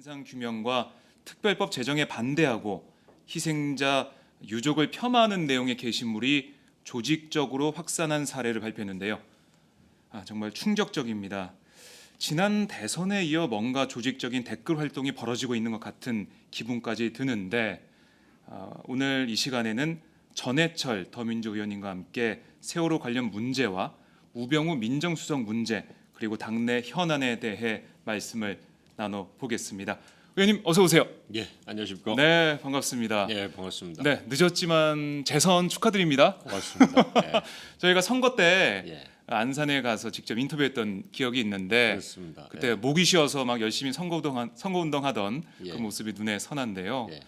진상 규명과 특별법 제정에 반대하고 희생자 유족을 폄하하는 내용의 게시물이 조직적으로 확산한 사례를 발표했는데요. 정말 충격적입니다. 지난 대선에 이어 뭔가 조직적인 댓글 활동이 벌어지고 있는 것 같은 기분까지 드는데 오늘 이 시간에는 전해철 더민주 의원님과 함께 세월호 관련 문제와 우병우 민정수석 문제 그리고 당내 현안에 대해 말씀을 나눠보겠습니다. 의원님 어서 오세요. 예, 안녕하십니까? 네, 반갑습니다. 예, 반갑습니다. 네, 늦었지만 재선 축하드립니다. 고맙습니다. 예, 저희가 선거 때 예, 안산에 가서 직접 인터뷰했던 기억이 있는데 그렇습니다. 그때 목이 쉬어서 막 열심히 선거운동하던 예. 그 모습이 눈에 선한데요. 예.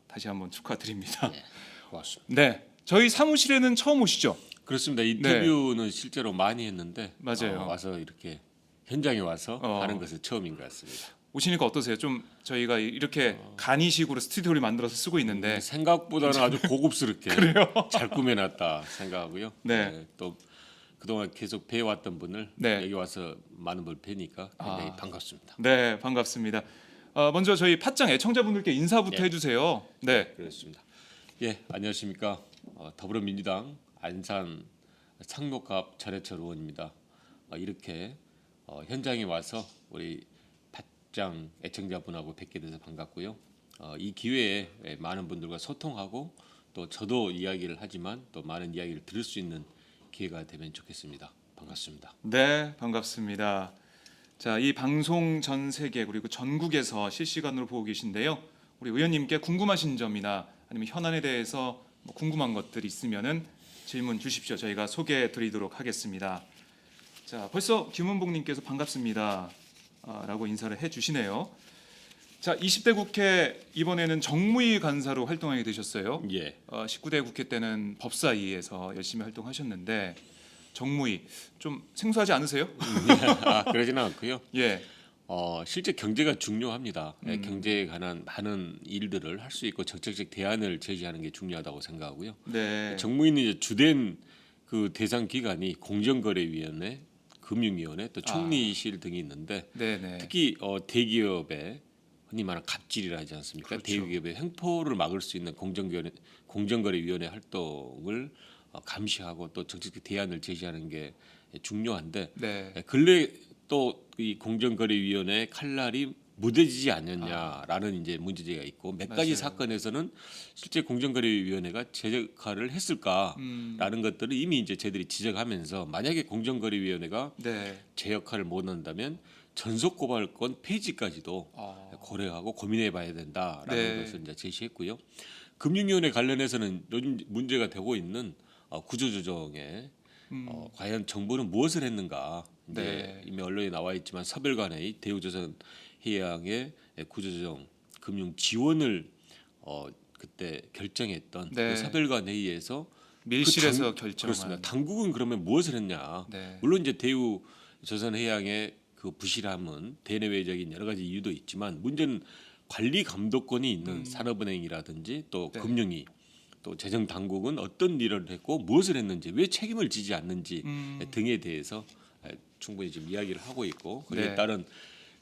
다시 한번 축하드립니다. 예, 고맙습니다. 네, 저희 사무실에는 처음 오시죠? 그렇습니다. 인터뷰는 실제로 많이 했는데 맞아요. 와서 이렇게 현장에 와서 어. 하는 것은 처음인 것 같습니다. 오시니까 어떠세요? 좀 저희가 이렇게 간이식으로 스튜디오를 만들어서 쓰고 있는데 생각보다는 아주 고급스럽게 잘 꾸며놨다 생각하고요. 네. 예, 또 그동안 계속 뵈왔던 분을 네. 여기 와서 많은 걸 뵈니까 굉장히 반갑습니다. 네, 반갑습니다. 먼저 저희 팟짱 애청자분들께 인사부터 예. 해주세요. 네, 그렇습니다. 예, 안녕하십니까? 더불어민주당 안산 상록갑 전해철 의원입니다. 이렇게 현장에 와서 우리 팟짱 애청자분하고 뵙게 돼서 반갑고요. 이 기회에 많은 분들과 소통하고 또 저도 이야기를 하지만 또 많은 이야기를 들을 수 있는 기회가 되면 좋겠습니다. 반갑습니다. 네, 반갑습니다. 자, 이 방송 전 세계 그리고 전국에서 실시간으로 보고 계신데요. 우리 의원님께 궁금하신 점이나 아니면 현안에 대해서 뭐 궁금한 것들 있으면은 질문 주십시오. 저희가 소개해드리도록 하겠습니다. 자, 벌써 김은복님께서 반갑습니다. 라고 인사를 해주시네요. 자, 20대 국회 이번에는 정무위 간사로 활동하게 되셨어요. 예, 19대 국회 때는 법사위에서 열심히 활동하셨는데 정무위 좀 생소하지 않으세요? 그러지는 않고요. 예, 실제 경제가 중요합니다. 경제에 관한 많은 일들을 할 수 있고 적극적 대안을 제시하는 게 중요하다고 생각하고요. 네, 정무위는 이제 주된 그 대상 기관이 공정거래위원회, 금융위원회, 또 총리실 등이 있는데 네, 네, 특히 대기업의 흔히 말하는 갑질이라 하지 않습니까? 그렇죠. 대기업의 횡포를 막을 수 있는 공정거래위원회 활동을 감시하고 또 정책적 대안을 제시하는 게 중요한데 네, 근래 또 이 공정거래위원회 칼날이 무뎌지지 않느냐라는 이제 문제제가 있고 몇 가지 맞아요. 사건에서는 실제 공정거래위원회가 제 역할을 했을까라는 것들을 이미 이제 저희들이 지적하면서 만약에 공정거래위원회가 네, 제 역할을 못 한다면 전속고발권 폐지까지도 고려하고 고민해봐야 된다라는 네. 것을 이제 제시했고요. 금융위원회 관련해서는 요즘 문제가 되고 있는 구조조정에 과연 정부는 무엇을 했는가? 이제 네. 이미 언론에 나와 있지만 서별관의 대우조선해양의 구조조정 금융 지원을 그때 결정했던 네. 그 서별관 회의에서 밀실에서 그렇습니다. 결정한 당국은 그러면 무엇을 했냐? 네. 물론 이제 대우조선해양의 그 부실함은 대내외적인 여러 가지 이유도 있지만 문제는 관리 감독권이 있는 산업은행이라든지 또 네. 금융위 또 재정 당국은 어떤 일을 했고 무엇을 했는지 왜 책임을 지지 않는지 등에 대해서 충분히 지금 이야기를 하고 있고 거기에 네. 따른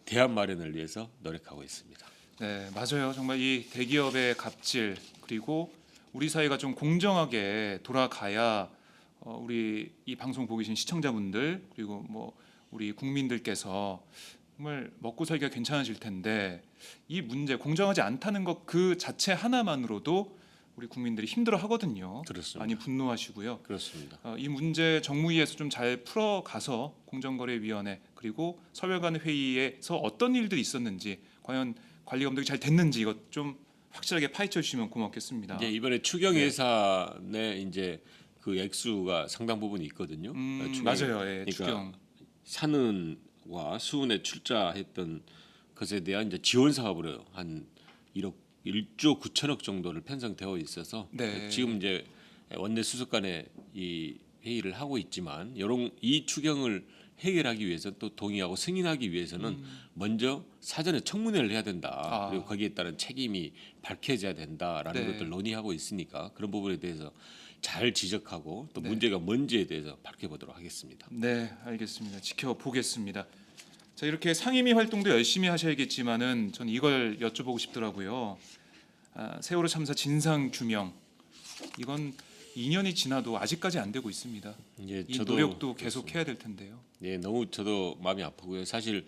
대안 마련을 위해서 노력하고 있습니다. 네, 맞아요. 정말 이 대기업의 갑질 그리고 우리 사회가 좀 공정하게 돌아가야 우리 이 방송 보고 계신 시청자분들 그리고 뭐 우리 국민들께서 정말 먹고 살기가 괜찮아질 텐데 이 문제 공정하지 않다는 것 그 자체 하나만으로도 우리 국민들이 힘들어 하거든요. 그렇습니다. 많이 분노하시고요. 그렇습니다. 이 문제 정무위에서 좀 잘 풀어가서 공정거래위원회 그리고 서별관 회의에서 어떤 일들이 있었는지 과연 관리 감독이 잘 됐는지 이것 좀 확실하게 파헤쳐 주시면 고맙겠습니다. 이제 이번에 추경 예산에 이제 그 액수가 상당 부분이 있거든요. 맞아요. 예, 그러니까 추경. 산은과 수은에 출자했던 것에 대한 이제 지원 사업으로 한 1조 9천억 정도를 편성되어 있어서 네. 지금 이제 원내 수석간에 이 회의를 하고 있지만 이 추경을 해결하기 위해서 또 동의하고 승인하기 위해서는 먼저 사전에 청문회를 해야 된다. 그리고 거기에 따른 책임이 밝혀져야 된다라는 네. 것들 논의하고 있으니까 그런 부분에 대해서 잘 지적하고 또 네. 문제가 뭔지에 대해서 밝혀보도록 하겠습니다. 네, 알겠습니다. 지켜보겠습니다. 자, 이렇게 상임위 활동도 열심히 하셔야겠지만은 전 이걸 여쭤보고 싶더라고요. 세월호 참사 진상 규명 이건 2년이 지나도 아직까지 안 되고 있습니다. 예, 이 노력도 계속 해야 될 텐데요. 예, 너무 저도 마음이 아프고요. 사실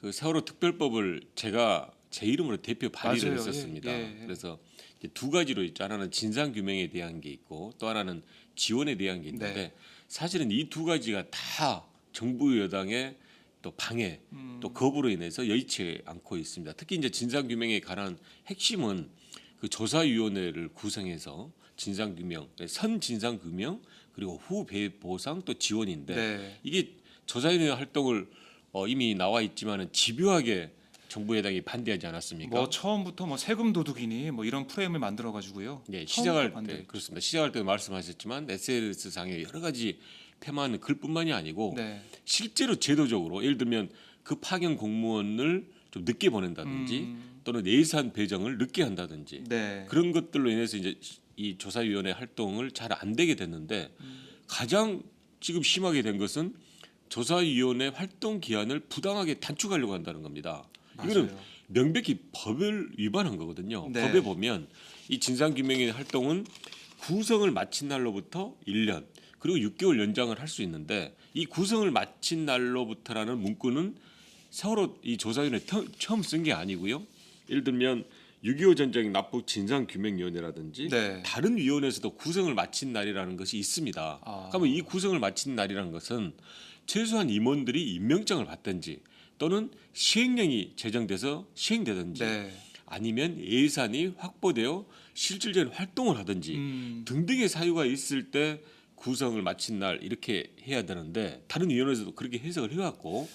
그 세월호 특별법을 제가 제 이름으로 대표 발의를 맞아요. 했었습니다. 예, 예. 그래서 이제 두 가지로 있죠. 하나는 진상 규명에 대한 게 있고 또 하나는 지원에 대한 게 있는데 네. 사실은 이 두 가지가 다 정부 여당의 또 방해 또 거부로 인해서 여의치 않고 있습니다. 특히 이제 진상 규명에 관한 핵심은 그 조사위원회를 구성해서 진상 규명, 선 진상 규명 그리고 후 배보상 또 지원인데 네. 이게 조사위원회 활동을 이미 나와 있지만은 집요하게 정부 여당이 반대하지 않았습니까? 뭐 처음부터 뭐 세금 도둑이니 뭐 이런 프레임을 만들어 가지고요. 네, 처음부터 시작할 때 반대했죠. 그렇습니다. 시작할 때 말씀하셨지만 SNS 상에 여러 가지 폄하하는 글뿐만이 아니고 네. 실제로 제도적으로 예를 들면 그 파견 공무원을 좀 늦게 보낸다든지 또는 예산 배정을 늦게 한다든지 네. 그런 것들로 인해서 이제 이 조사위원회 활동을 잘 안 되게 됐는데 가장 지금 심하게 된 것은 조사위원회 활동 기한을 부당하게 단축하려고 한다는 겁니다. 이거는 맞아요. 명백히 법을 위반한 거거든요. 네. 법에 보면 이 진상규명의 활동은 구성을 마친 날로부터 1년 그리고 6개월 연장을 할 수 있는데 이 구성을 마친 날로부터라는 문구는 세월호 이 조사위원회 처음 쓴 게 아니고요. 예를 들면 6.25 전쟁 납북 진상규명위원회라든지 네. 다른 위원회에서도 구성을 마친 날이라는 것이 있습니다. 그러면 이 구성을 마친 날이라는 것은 최소한 임원들이 임명장을 받든지 또는 시행령이 제정돼서 시행되든지 네. 아니면 예산이 확보되어 실질적인 활동을 하든지 등등의 사유가 있을 때 구성을 마친 날 이렇게 해야 되는데 다른 위원회에서도 그렇게 해석을 해왔고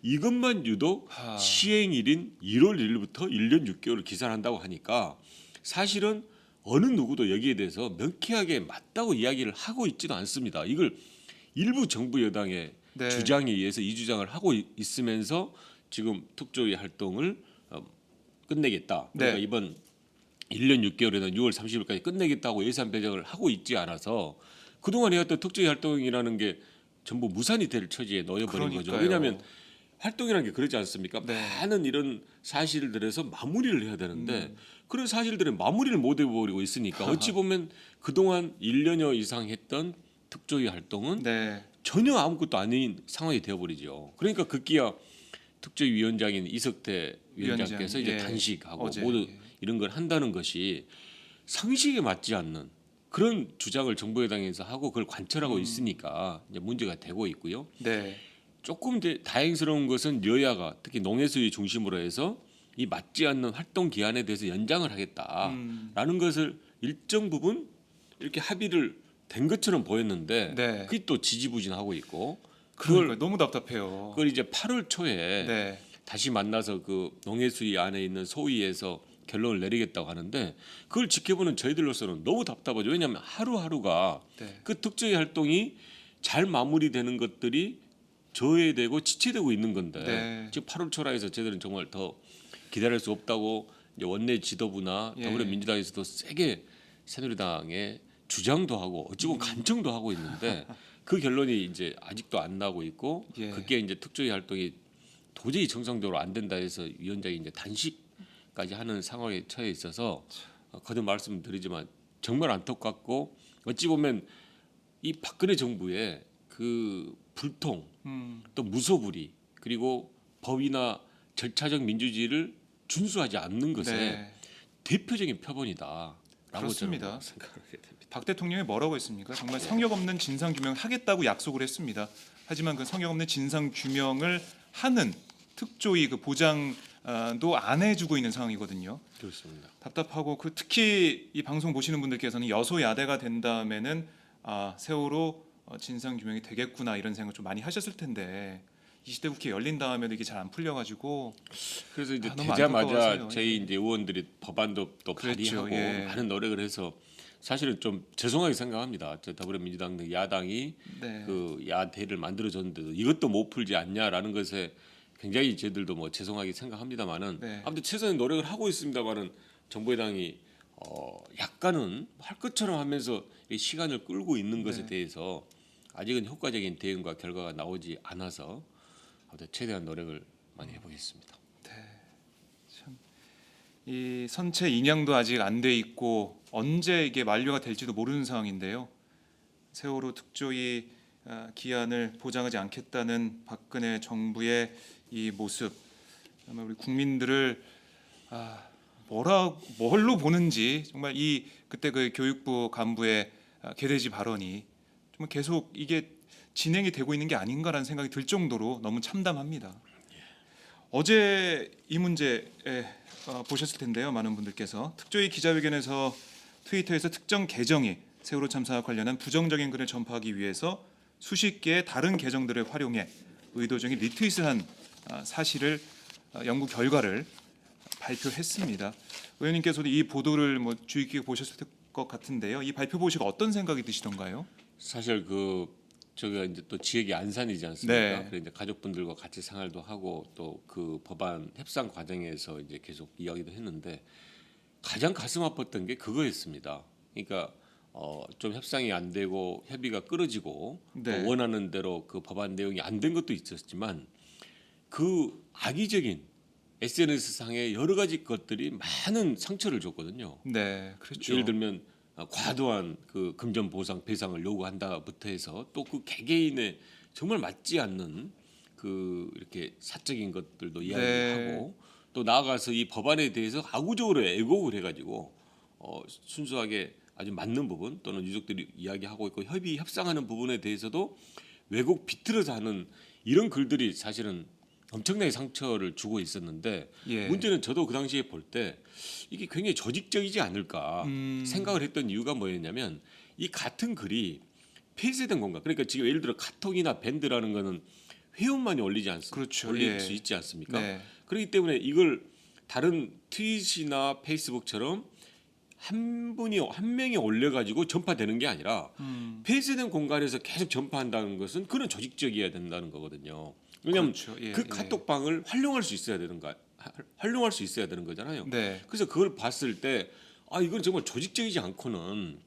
이것만 유독 시행일인 1월 1일부터 1년 6개월을 기산한다고 하니까 사실은 어느 누구도 여기에 대해서 명쾌하게 맞다고 이야기를 하고 있지도 않습니다. 이걸 일부 정부 여당의 네. 주장에 의해서 이 주장을 하고 있으면서 지금 특조위 활동을 끝내겠다. 그러니까 네. 이번 1년 6개월에는 6월 30일까지 끝내겠다고 예산 배정을 하고 있지 않아서 그동안 해왔던 특조위 활동이라는 게 전부 무산이 될 처지에 놓여버린 거죠. 그러니까요. 왜냐하면 활동이라는 게 그러지 않습니까? 네. 많은 이런 사실들에서 마무리를 해야 되는데 그런 사실들은 마무리를 못 해버리고 있으니까 어찌 보면 그동안 1년여 이상 했던 특조위 활동은 네. 전혀 아무것도 아닌 상황이 되어버리죠. 그러니까 급기야 특조위 위원장인 이석태 위원장께서 이제 예. 단식하고 어제, 모두 예. 이런 걸 한다는 것이 상식에 맞지 않는 그런 주장을 정부 여당에서 하고 그걸 관철하고 있으니까 이제 문제가 되고 있고요. 네. 조금 이제 다행스러운 것은 여야가 특히 농해수위 중심으로 해서 이 맞지 않는 활동 기한에 대해서 연장을 하겠다라는 것을 일정 부분 이렇게 합의를 된 것처럼 보였는데 네. 그게 또 지지부진하고 있고 그걸 너무 답답해요. 그걸 이제 8월 초에 네. 다시 만나서 그 농해수위 안에 있는 소위에서 결론을 내리겠다고 하는데 그걸 지켜보는 저희들로서는 너무 답답하죠. 왜냐하면 하루하루가 네. 그 특조위 활동이 잘 마무리되는 것들이 저해되고 지체되고 있는 건데 네. 지금 8월 초라 해서 저희들은 정말 더 기다릴 수 없다고 이제 원내 지도부나 예. 더불어민주당에서도 세게 새누리당에 주장도 하고 어찌 보면 간청도 하고 있는데 그 결론이 이제 아직도 안 나고 있고 예. 그게 이제 특조위 활동이 도저히 정상적으로 안 된다 해서 위원장이 이제 단식까지 하는 상황에 처해 있어서 거듭 말씀드리지만 정말 안타깝고 어찌 보면 이 박근혜 정부의 그 불통 또 무소불위 그리고 법이나 절차적 민주주의를 준수하지 않는 것에 네. 대표적인 표본이다라고 그렇습니다. 저는 생각하게 됩니다. 박 대통령이 뭐라고 했습니까? 정말 성역 없는 진상 규명을 하겠다고 약속을 했습니다. 하지만 그 성역 없는 진상 규명을 하는 특조위 그 보장도 안 해주고 있는 상황이거든요. 그렇습니다. 답답하고 그 특히 이 방송 보시는 분들께서는 여소야대가 된 다음에는 세월호 진상 규명이 되겠구나 이런 생각 좀 많이 하셨을 텐데 20대 국회 열린 다음에도 이게 잘 안 풀려가지고 그래서 이제 너무 되자마자 안타까워서요. 저희 이제 의원들이 법안도 또 그랬죠. 발의하고 예. 많은 노력을 해서 사실은 좀 죄송하게 생각합니다. 저 더불어민주당 등 야당이 네. 그 야대를 만들어줬는데도 이것도 못 풀지 않냐라는 것에 굉장히 저희들도 뭐 죄송하게 생각합니다만은 네. 아무튼 최선의 노력을 하고 있습니다만은 정부 여당이 약간은 할 것처럼 하면서 이 시간을 끌고 있는 것에 네. 대해서 아직은 효과적인 대응과 결과가 나오지 않아서 아무튼 최대한 노력을 많이 해보겠습니다. 이 선체 인양도 아직 안 돼 있고 언제 이게 만료가 될지도 모르는 상황인데요. 세월호 특조위 기한을 보장하지 않겠다는 박근혜 정부의 이 모습, 아마 우리 국민들을 뭘로 보는지 정말 이 그때 그 교육부 간부의 개돼지 발언이 정말 계속 이게 진행이 되고 있는 게 아닌가라는 생각이 들 정도로 너무 참담합니다. 어제 이 문제 보셨을 텐데요, 많은 분들께서 특조위 기자회견에서 트위터에서 특정 계정이 세월호 참사와 관련한 부정적인 글을 전파하기 위해서 수십 개의 다른 계정들을 활용해 의도적인 리트윗을 한 사실을 연구 결과를 발표했습니다. 의원님께서도 이 보도를 주의 깊게 보셨을 것 같은데요. 이 발표 보시고 어떤 생각이 드시던가요? 사실 저가 이제 또 지역이 안산이지 않습니까? 네. 그래서 이제 가족분들과 같이 생활도 하고 또 그 법안 협상 과정에서 이제 계속 이야기도 했는데 가장 가슴 아팠던 게 그거였습니다. 그러니까 좀 협상이 안 되고 협의가 끊어지고 네. 또 원하는 대로 그 법안 내용이 안 된 것도 있었지만 그 악의적인 SNS 상의 여러 가지 것들이 많은 상처를 줬거든요. 네, 그렇죠. 예를 들면 과도한 그 금전 보상 배상을 요구한다부터 해서 또 그 개개인의 정말 맞지 않는 그 이렇게 사적인 것들도 이야기하고 또 나아가서 이 법안에 대해서 악의적으로 왜곡을 해가지고 순수하게 아주 맞는 부분 또는 유족들이 이야기하고 있고 협상하는 부분에 대해서도 왜곡 비틀어서 하는 이런 글들이 사실은 엄청나게 상처를 주고 있었는데 예. 문제는 저도 그 당시에 볼 때 이게 굉장히 조직적이지 않을까 생각을 했던 이유가 뭐였냐면 이 같은 글이 폐쇄된 건가? 그러니까 지금 예를 들어 카톡이나 밴드라는 거는 회원만이 올리지 않습니까? 그렇죠. 올릴 예. 수 있지 않습니까? 네. 그렇기 때문에 이걸 다른 트윗이나 페이스북처럼 한 명이 올려가지고 전파되는 게 아니라 폐쇄된 공간에서 계속 전파한다는 것은 그런 조직적이어야 된다는 거거든요. 왜냐하면 그렇죠. 예, 그 예. 카톡방을 활용할 수 있어야 되는 거잖아요. 네. 그래서 그걸 봤을 때 이건 정말 조직적이지 않고는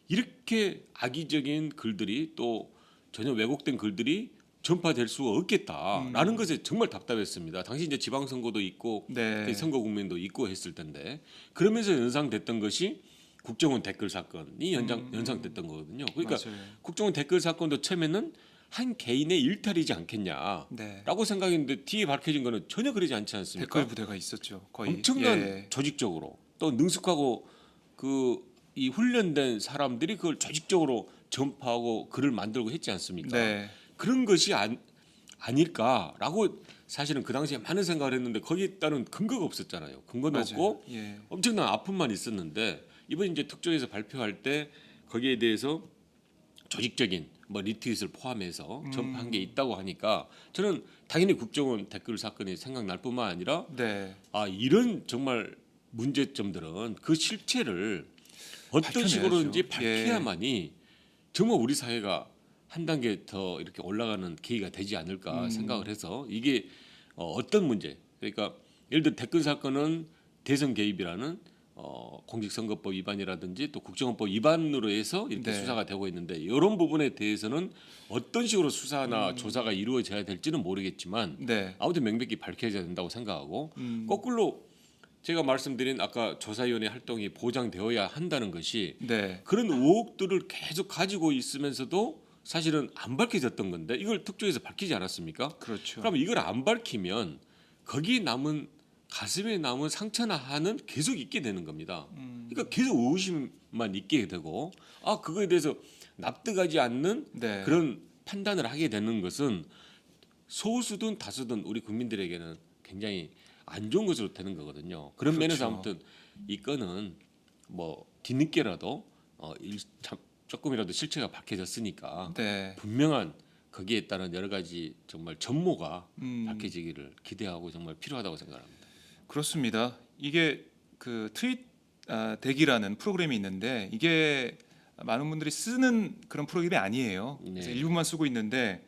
이렇게 악의적인 글들이 또 전혀 왜곡된 글들이 전파될 수가 없겠다라는 것에 정말 답답했습니다. 당시 이제 지방선거도 있고 네. 선거 국면도 있고 했을 텐데 그러면서 연상됐던 것이 국정원 댓글 사건이 연상됐던 거거든요. 그러니까 맞아요. 국정원 댓글 사건도 처음에는 한 개인의 일탈이지 않겠냐라고 네. 생각했는데 뒤에 밝혀진 거는 전혀 그러지 않지 않습니까? 댓글 부대가 있었죠. 거의 엄청난 예. 조직적으로 또 능숙하고 이 훈련된 사람들이 그걸 조직적으로 전파하고 글을 만들고 했지 않습니까? 네. 그런 것이 아닐까라고 사실은 그 당시에 많은 생각을 했는데 거기에 따른 근거가 없었잖아요. 근거도 맞아요. 없고 예. 엄청난 아픔만 있었는데 이번 이제 특조위에서 발표할 때 거기에 대해서 조직적인 리트윗을 포함해서 전파한 게 있다고 하니까 저는 당연히 국정원 댓글 사건이 생각날 뿐만 아니라 네. 이런 정말 문제점들은 그 실체를 어떤 밝혀내야죠. 식으로든지 예. 밝혀야만이 정말 우리 사회가 한 단계 더 이렇게 올라가는 계기가 되지 않을까 생각을 해서 이게 어떤 문제 그러니까 예를 들어 댓글 사건은 대선 개입이라는 공직선거법 위반이라든지 또 국정원법 위반으로 해서 이렇게 네. 수사가 되고 있는데 이런 부분에 대해서는 어떤 식으로 수사나 조사가 이루어져야 될지는 모르겠지만 네. 아무튼 명백히 밝혀져야 된다고 생각하고 거꾸로 제가 말씀드린 아까 조사위원회 활동이 보장되어야 한다는 것이 네. 그런 의혹들을 계속 가지고 있으면서도 사실은 안 밝혀졌던 건데 이걸 특조위에서 밝히지 않았습니까? 그렇죠. 그럼 이걸 안 밝히면 거기에 남은 가슴에 남은 상처나 한은 계속 있게 되는 겁니다. 그러니까 계속 의구심만 있게 되고 그거에 대해서 납득하지 않는 네. 그런 판단을 하게 되는 것은 소수든 다수든 우리 국민들에게는 굉장히 안 좋은 것으로 되는 거거든요. 그런 그렇죠. 면에서 아무튼 이 건은 뒤늦게라도 조금이라도 실체가 밝혀졌으니까 네. 분명한 거기에 따른 여러 가지 정말 전모가 음. 밝혀지기를 기대하고 정말 필요하다고 생각합니다. 그렇습니다. 이게 그 트윗 대기라는 프로그램이 있는데 이게 많은 분들이 쓰는 그런 프로그램이 아니에요. 그래서 네. 일부만 쓰고 있는데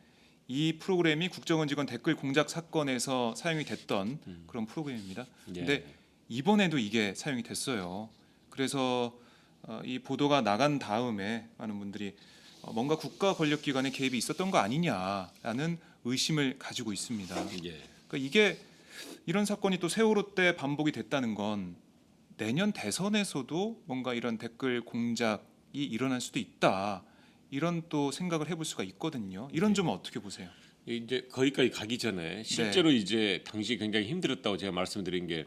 이 프로그램이 국정원 직원 댓글 공작 사건에서 사용이 됐던 그런 프로그램입니다. 근데 이번에도 이게 사용이 됐어요. 그래서 이 보도가 나간 다음에 많은 분들이 뭔가 국가 권력기관의 개입이 있었던 거 아니냐라는 의심을 가지고 있습니다. 예. 그러니까 이게 이런 사건이 또 세월호 때 반복이 됐다는 건 내년 대선에서도 뭔가 이런 댓글 공작이 일어날 수도 있다. 이런 또 생각을 해볼 수가 있거든요. 이런 점은 어떻게 보세요? 이제 거기까지 가기 전에 실제로 이제 당시 굉장히 힘들었다고 제가 말씀드린 게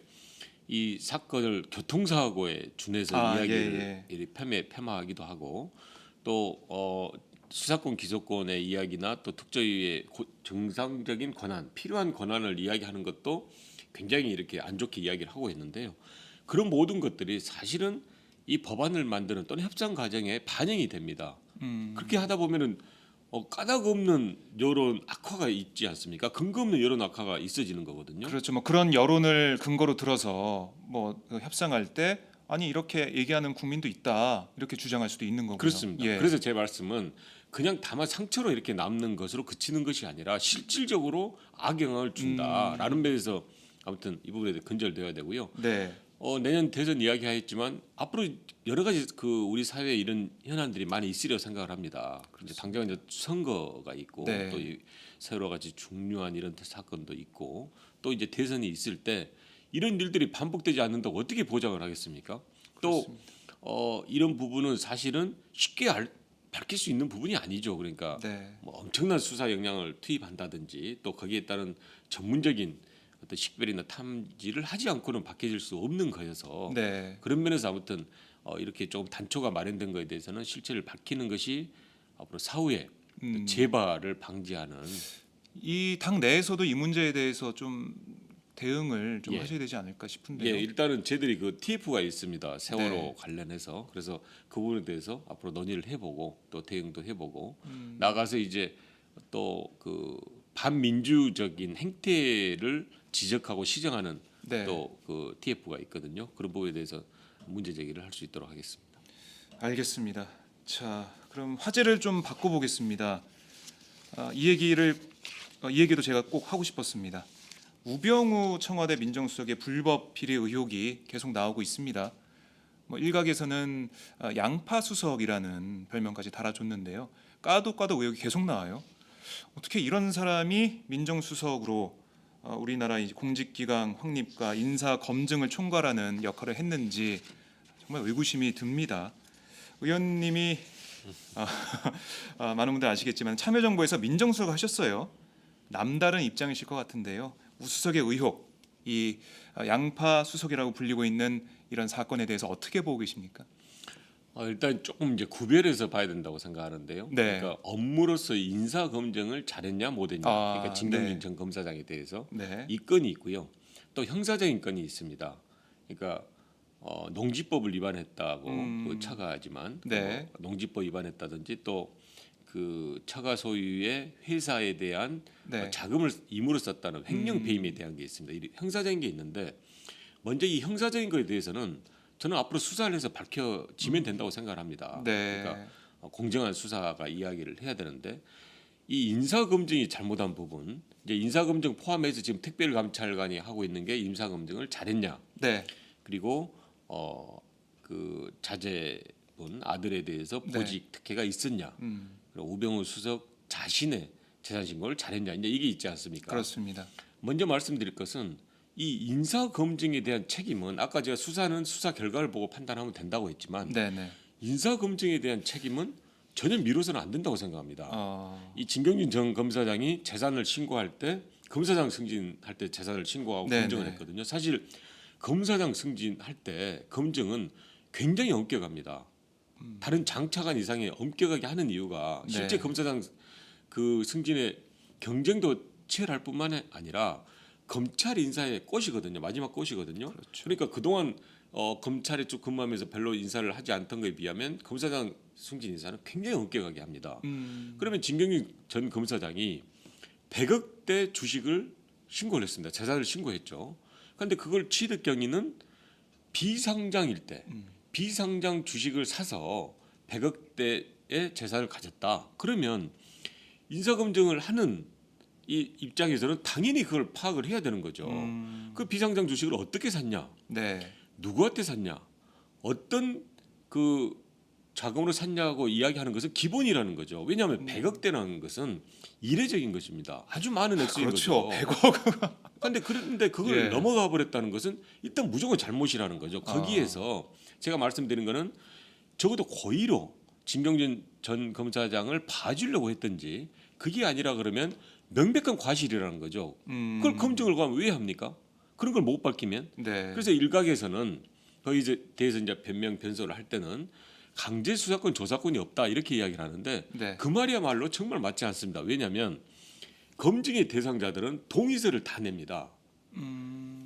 이 사건을 교통사고에 준해서 이야기를 이 폄하하기도 하고 또 수사권 기소권의 이야기나 또 특조위의 정상적인 권한, 필요한 권한을 이야기하는 것도 굉장히 이렇게 안 좋게 이야기를 하고 있는데요. 그런 모든 것들이 사실은 이 법안을 만드는 또는 협상 과정에 반영이 됩니다. 그렇게 하다 보면은 까닭 없는 여론 악화가 있지 않습니까? 근거 없는 여론 악화가 있어지는 거거든요. 그렇죠. 뭐 그런 여론을 근거로 들어서 뭐그 협상할 때 아니 이렇게 얘기하는 국민도 있다 이렇게 주장할 수도 있는 거고요. 그렇습니다. 예. 그래서 제 말씀은 그냥 다만 상처로 이렇게 남는 것으로 그치는 것이 아니라 실질적으로 악영향을 준다라는 면에서 아무튼 이 부분에 대해 근절되어야 되고요. 네. 내년 대선 이야기하였지만 앞으로 여러 가지 우리 사회에 이런 현안들이 많이 있으리라고 생각을 합니다. 이제 당장 이제 선거가 있고 네. 또 이 세월호 같이 중요한 이런 사건도 있고 또 이제 대선이 있을 때 이런 일들이 반복되지 않는다고 어떻게 보장을 하겠습니까? 또 이런 부분은 사실은 쉽게 밝힐 수 있는 부분이 아니죠. 그러니까 네. 뭐 엄청난 수사 역량을 투입한다든지 또 거기에 따른 전문적인 어떤 식별이나 탐지를 하지 않고는 밝혀질 수 없는 거여서 네. 그런 면에서 아무튼 이렇게 조금 단초가 마련된 거에 대해서는 실체를 밝히는 것이 앞으로 사후에 재발을 방지하는 이 당 내에서도 이 문제에 대해서 좀 대응을 좀 예. 하셔야 되지 않을까 싶은데요. 예, 일단은 저희들이 그 TF가 있습니다. 세월호 네. 관련해서 그래서 그 부분에 대해서 앞으로 논의를 해보고 또 대응도 해보고 나가서 이제 또 그 반민주적인 행태를 지적하고 시정하는 네. 또 그 TF가 있거든요. 그런 부분에 대해서 문제 제기를 할 수 있도록 하겠습니다. 알겠습니다. 자, 그럼 화제를 좀 바꿔보겠습니다. 이 얘기도 제가 꼭 하고 싶었습니다. 우병우 청와대 민정수석의 불법 비리 의혹이 계속 나오고 있습니다. 뭐 일각에서는 양파 수석이라는 별명까지 달아줬는데요. 까도 의혹이 계속 나와요. 어떻게 이런 사람이 민정수석으로 우리나라 이제 공직기강 확립과 인사 검증을 총괄하는 역할을 했는지 정말 의구심이 듭니다. 의원님이 많은 분들 아시겠지만 참여정부에서 민정수석 하셨어요. 남다른 입장이실 것 같은데요. 우수석의 의혹, 이 양파 수석이라고 불리고 있는 이런 사건에 대해서 어떻게 보고 계십니까? 일단 조금 이제 구별해서 봐야 된다고 생각하는데요. 네. 그러니까 업무로서 인사 검증을 잘했냐 못했냐. 그러니까 진경준 네. 전 검사장에 대해서 네. 이 건이 있고요. 또 형사적인 건이 있습니다. 그러니까 농지법을 위반했다고 그 처가하지만 네. 농지법 위반했다든지 또 그 처가 소유의 회사에 대한 네. 자금을 임으로 썼다는 횡령 배임에 대한 게 있습니다. 이 형사적인 게 있는데 먼저 이 형사적인 거에 대해서는 저는 앞으로 수사를 해서 밝혀지면 된다고 생각을 합니다. 네. 그러니까 공정한 수사가 이야기를 해야 되는데 이 인사 검증이 잘못한 부분, 이제 인사 검증 포함해서 지금 특별감찰관이 하고 있는 게 인사 검증을 잘했냐, 네. 그리고 그 자제분 아들에 대해서 네. 보직 특혜가 있었냐, 그리고 우병우 수석 자신의 재산 신고를 잘했냐, 이제 이게 있지 않습니까? 그렇습니다. 먼저 말씀드릴 것은 이 인사 검증에 대한 책임은 아까 제가 수사는 수사 결과를 보고 판단하면 된다고 했지만 네네. 인사 검증에 대한 책임은 전혀 미뤄서는 안 된다고 생각합니다. 이 진경준 전 검사장이 재산을 신고할 때 검사장 승진할 때 재산을 신고하고 네네. 검증을 했거든요. 사실 검사장 승진할 때 검증은 굉장히 엄격합니다. 다른 장차관 이상의 엄격하게 하는 이유가 실제 네. 검사장 그 승진의 경쟁도 치열할 뿐만 아니라 검찰 인사의 꽃이거든요. 마지막 꽃이거든요. 그렇죠. 그러니까 그동안 검찰에 쭉 근무하면서 별로 인사를 하지 않던 것에 비하면 검사장 승진 인사는 굉장히 엄격하게 합니다. 그러면 진경준 전 검사장이 100억대 주식을 신고를 했습니다. 재산을 신고했죠. 그런데 그걸 취득 경위는 비상장일 때 비상장 주식을 사서 100억대의 재산을 가졌다. 그러면 인사검증을 하는 이 입장에서는 당연히 그걸 파악을 해야 되는 거죠. 그 비상장 주식을 어떻게 샀냐, 네. 누구한테 샀냐, 어떤 그 자금으로 샀냐고 이야기하는 것은 기본이라는 거죠. 왜냐하면 100억대라는 것은 이례적인 것입니다. 아주 많은 액수인 그렇죠. 거죠. 100억. 그런데 그걸 예. 넘어가 버렸다는 것은 일단 무조건 잘못이라는 거죠. 거기에서 제가 말씀드린 거는 적어도 고의로 진경준 전 검사장을 봐주려고 했든지 그게 아니라 그러면 명백한 과실이라는 거죠. 그걸 검증을 가면 왜 합니까? 그런 걸 못 밝히면. 네. 그래서 일각에서는 거기에 대해서 이제 변명 변소를 할 때는 강제 수사권 조사권이 없다 이렇게 이야기를 하는데 네. 그 말이야말로 정말 맞지 않습니다. 왜냐하면 검증의 대상자들은 동의서를 다 냅니다.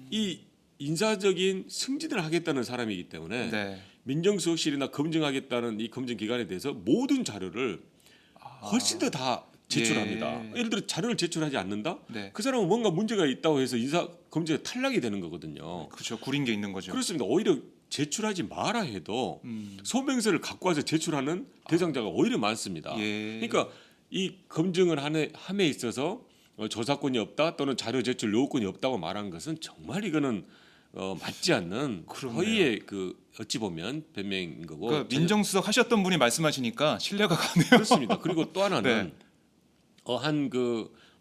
이 인사적인 승진을 하겠다는 사람이기 때문에 네. 민정수석실이나 검증하겠다는 이 검증기관에 대해서 모든 자료를 훨씬 더 다 제출합니다. 예. 예를 들어 자료를 제출하지 않는다? 네. 그 사람은 뭔가 문제가 있다고 해서 인사 검증에 탈락이 되는 거거든요. 그렇죠. 구린 게 있는 거죠. 그렇습니다. 오히려 제출하지 마라 해도 소명서를 갖고 와서 제출하는 대상자가 오히려 많습니다. 예. 그러니까 이 검증을 함에 있어서 조사권이 없다 또는 자료 제출 요구권이 없다고 말한 것은 정말 이거는 맞지 않는 그렇네요. 허위의 그 어찌 보면 변명인 거고 그러니까 민정수석 하셨던 분이 말씀하시니까 신뢰가 가네요. 그렇습니다. 그리고 또 하나는 네.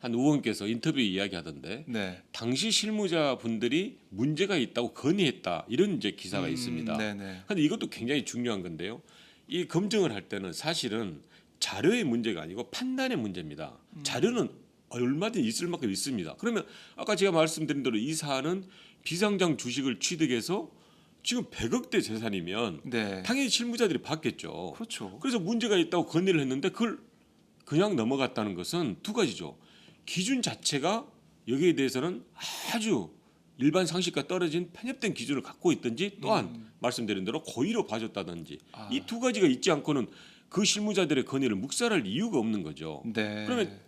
한 의원께서 인터뷰 이야기하던데 네. 당시 실무자 분들이 문제가 있다고 건의했다 이런 이제 기사가 있습니다. 네네. 근데 이것도 굉장히 중요한 건데요. 이 검증을 할 때는 사실은 자료의 문제가 아니고 판단의 문제입니다. 자료는 얼마든지 있을 만큼 있습니다. 그러면 아까 제가 말씀드린 대로 이 사안은 비상장 주식을 취득해서 지금 100억대 재산이면 네. 당연히 실무자들이 받겠죠. 그렇죠. 그래서 문제가 있다고 건의를 했는데 그걸 그냥 넘어갔다는 것은 두 가지죠. 기준 자체가 여기에 대해서는 아주 일반 상식과 떨어진 편협된 기준을 갖고 있든지 또한 말씀드린 대로 고의로 봐줬다든지 이 두 가지가 있지 않고는 그 실무자들의 건의를 묵살할 이유가 없는 거죠. 네. 그러면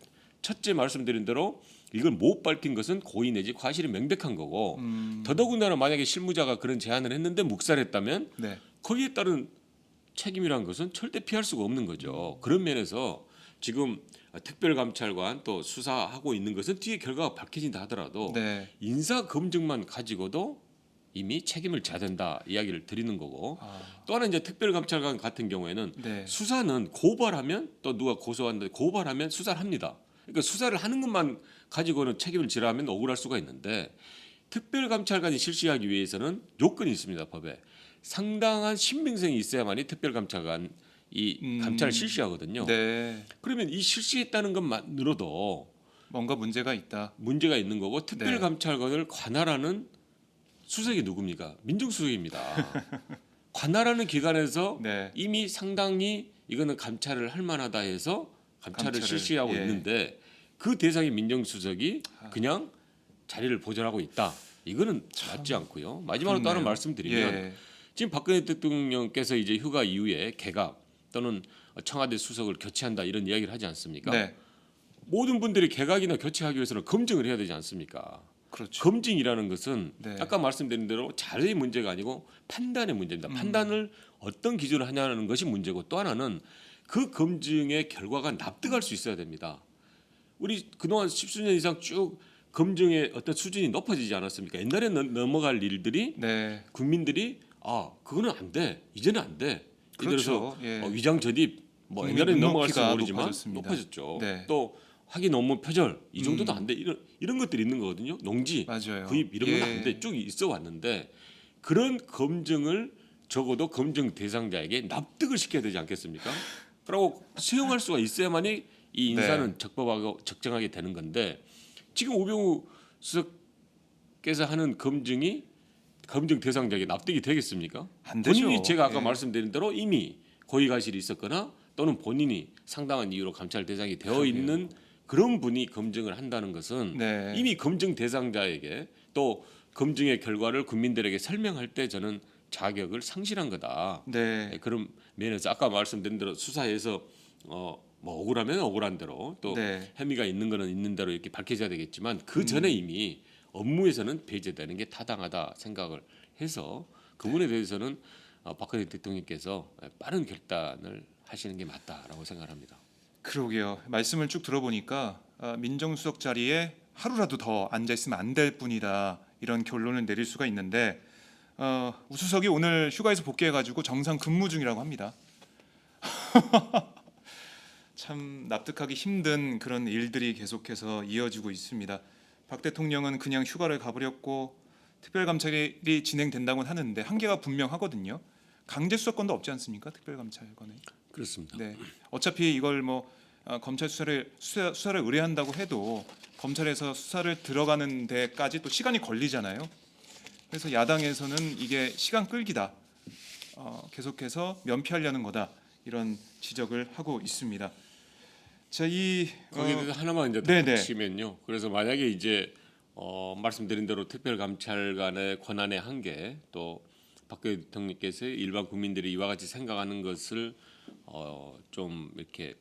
첫째 말씀드린 대로 이걸 못 밝힌 것은 고의 내지 과실이 명백한 거고 더더군다나 만약에 실무자가 그런 제안을 했는데 묵살했다면 네. 거기에 따른 책임이라는 것은 절대 피할 수가 없는 거죠. 그런 면에서 지금 특별감찰관 또 수사하고 있는 것은 뒤에 결과가 밝혀진다 하더라도 네. 인사 검증만 가지고도 이미 책임을 져야 된다 이야기를 드리는 거고 또 하나 이제 특별감찰관 같은 경우에는 네. 수사는 고발하면 또 누가 고소하는데 고발하면 수사를 합니다. 그러니까 수사를 하는 것만 가지고는 책임을 지라면 억울할 수가 있는데 특별감찰관이 실시하기 위해서는 요건이 있습니다. 법에 상당한 신빙성이 있어야만이 특별감찰관 이 감찰을 실시하거든요. 네. 그러면 이 실시했다는 것만으로도 뭔가 문제가 있다. 문제가 있는 거고 특별감찰관을 관할하는 수석이 누굽니까? 민정수석입니다. 관할하는 기관에서 네. 이미 상당히 이거는 감찰을 할 만하다 해서 감찰을 감찰을, 실시하고 예. 있는데 그 대상의 민정수석이 그냥 자리를 보존하고 있다. 이거는 맞지 않고요. 마지막으로 또 하나 그렇네요. 말씀드리면 예. 지금 박근혜 대통령께서 이제 휴가 이후에 개각 또는 청와대 수석을 교체한다 이런 이야기를 하지 않습니까? 네. 모든 분들이 개각이나 교체하기 위해서는 검증을 해야 되지 않습니까? 그렇죠. 검증이라는 것은 네. 아까 말씀드린 대로 자료의 문제가 아니고 판단의 문제입니다. 판단을 어떤 기준으로 하냐는 것이 문제고 또 하나는 그 검증의 결과가 납득할 수 있어야 됩니다. 우리 그동안 10수년 이상 쭉 검증의 어떤 수준이 높아지지 않았습니까? 옛날에 넘어갈 일들이 네. 국민들이 그거는 안 돼. 이제는 안 돼. 예를 들어서 그렇죠. 예. 위장 저집 뭐 국민 옛날에는 눈높이가 넘어갈지 모르지만 높아졌습니다. 높아졌죠. 네. 또 확인 업무 표절 이 정도도 안 돼. 이런 것들이 있는 거거든요. 농지 맞아요. 구입 이런 건 예. 안 돼. 쭉 있어 왔는데 그런 검증을 적어도 검증 대상자에게 납득을 시켜야 되지 않겠습니까? 그리고 수용할 수가 있어야만이 이 인사는 적법하고 적정하게 되는 건데 지금 오병우 수석께서 하는 검증이 검증 대상자에게 납득이 되겠습니까? 안 되죠. 본인이 제가 아까 예. 말씀드린 대로 이미 고의 과실이 있었거나 또는 본인이 상당한 이유로 감찰 대상이 되어 있는 그런 분이 검증을 한다는 것은 네. 이미 검증 대상자에게 또 검증의 결과를 국민들에게 설명할 때 저는 자격을 상실한 거다. 네. 그런 면에서 아까 말씀드린 대로 수사에서 뭐 억울하면 억울한 대로 또 네. 혐의가 있는 거는 있는 대로 이렇게 밝혀져야 되겠지만 그 전에 이미 업무에서는 배제되는 게 타당하다 생각을 해서 그 부분에 대해서는 박근혜 대통령께서 빠른 결단을 하시는 게 맞다라고 생각합니다. 그러게요. 말씀을 쭉 들어보니까 민정수석 자리에 하루라도 더 앉아 있으면 안 될 뿐이다 이런 결론을 내릴 수가 있는데 우수석이 오늘 휴가에서 복귀해가지고 정상 근무 중이라고 합니다. 참 납득하기 힘든 그런 일들이 계속해서 이어지고 있습니다. 박 대통령은 그냥 휴가를 가버렸고 특별감찰이 진행된다고는 하는데 한계가 분명하거든요. 강제 수사권도 없지 않습니까? 특별감찰권에. 그렇습니다. 네. 어차피 이걸 뭐 검찰 수사를 의뢰한다고 해도 검찰에서 수사를 들어가는 데까지 또 시간이 걸리잖아요. 그래서 야당에서는 이게 시간 끌기다. 계속해서 면피하려는 거다. 이런 지적을 하고 있습니다. 자, 거기에 대해서 하나만 이제 네네. 덧붙이면요. 그래서 만약에 이제 말씀드린 대로 특별감찰관의 권한의 한계 또 박 대통령께서 일반 국민들이 이와 같이 생각하는 것을 좀 이렇게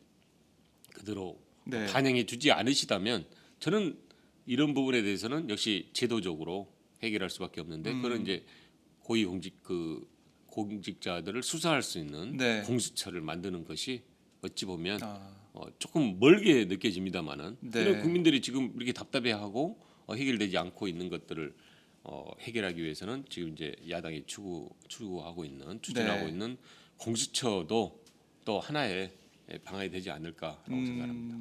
그대로 네. 반영해 주지 않으시다면 저는 이런 부분에 대해서는 역시 제도적으로 해결할 수밖에 없는데 그건 이제 고위 공직자들을 수사할 수 있는 네. 공수처를 만드는 것이 어찌 보면 아, 조금 멀게 느껴집니다만은 네. 이런 국민들이 지금 이렇게 답답해하고 해결되지 않고 있는 것들을 해결하기 위해서는 지금 이제 야당이 추구하고 있는 추진하고 네. 있는 공수처도 또 하나의 방안이 되지 않을까라고 생각합니다.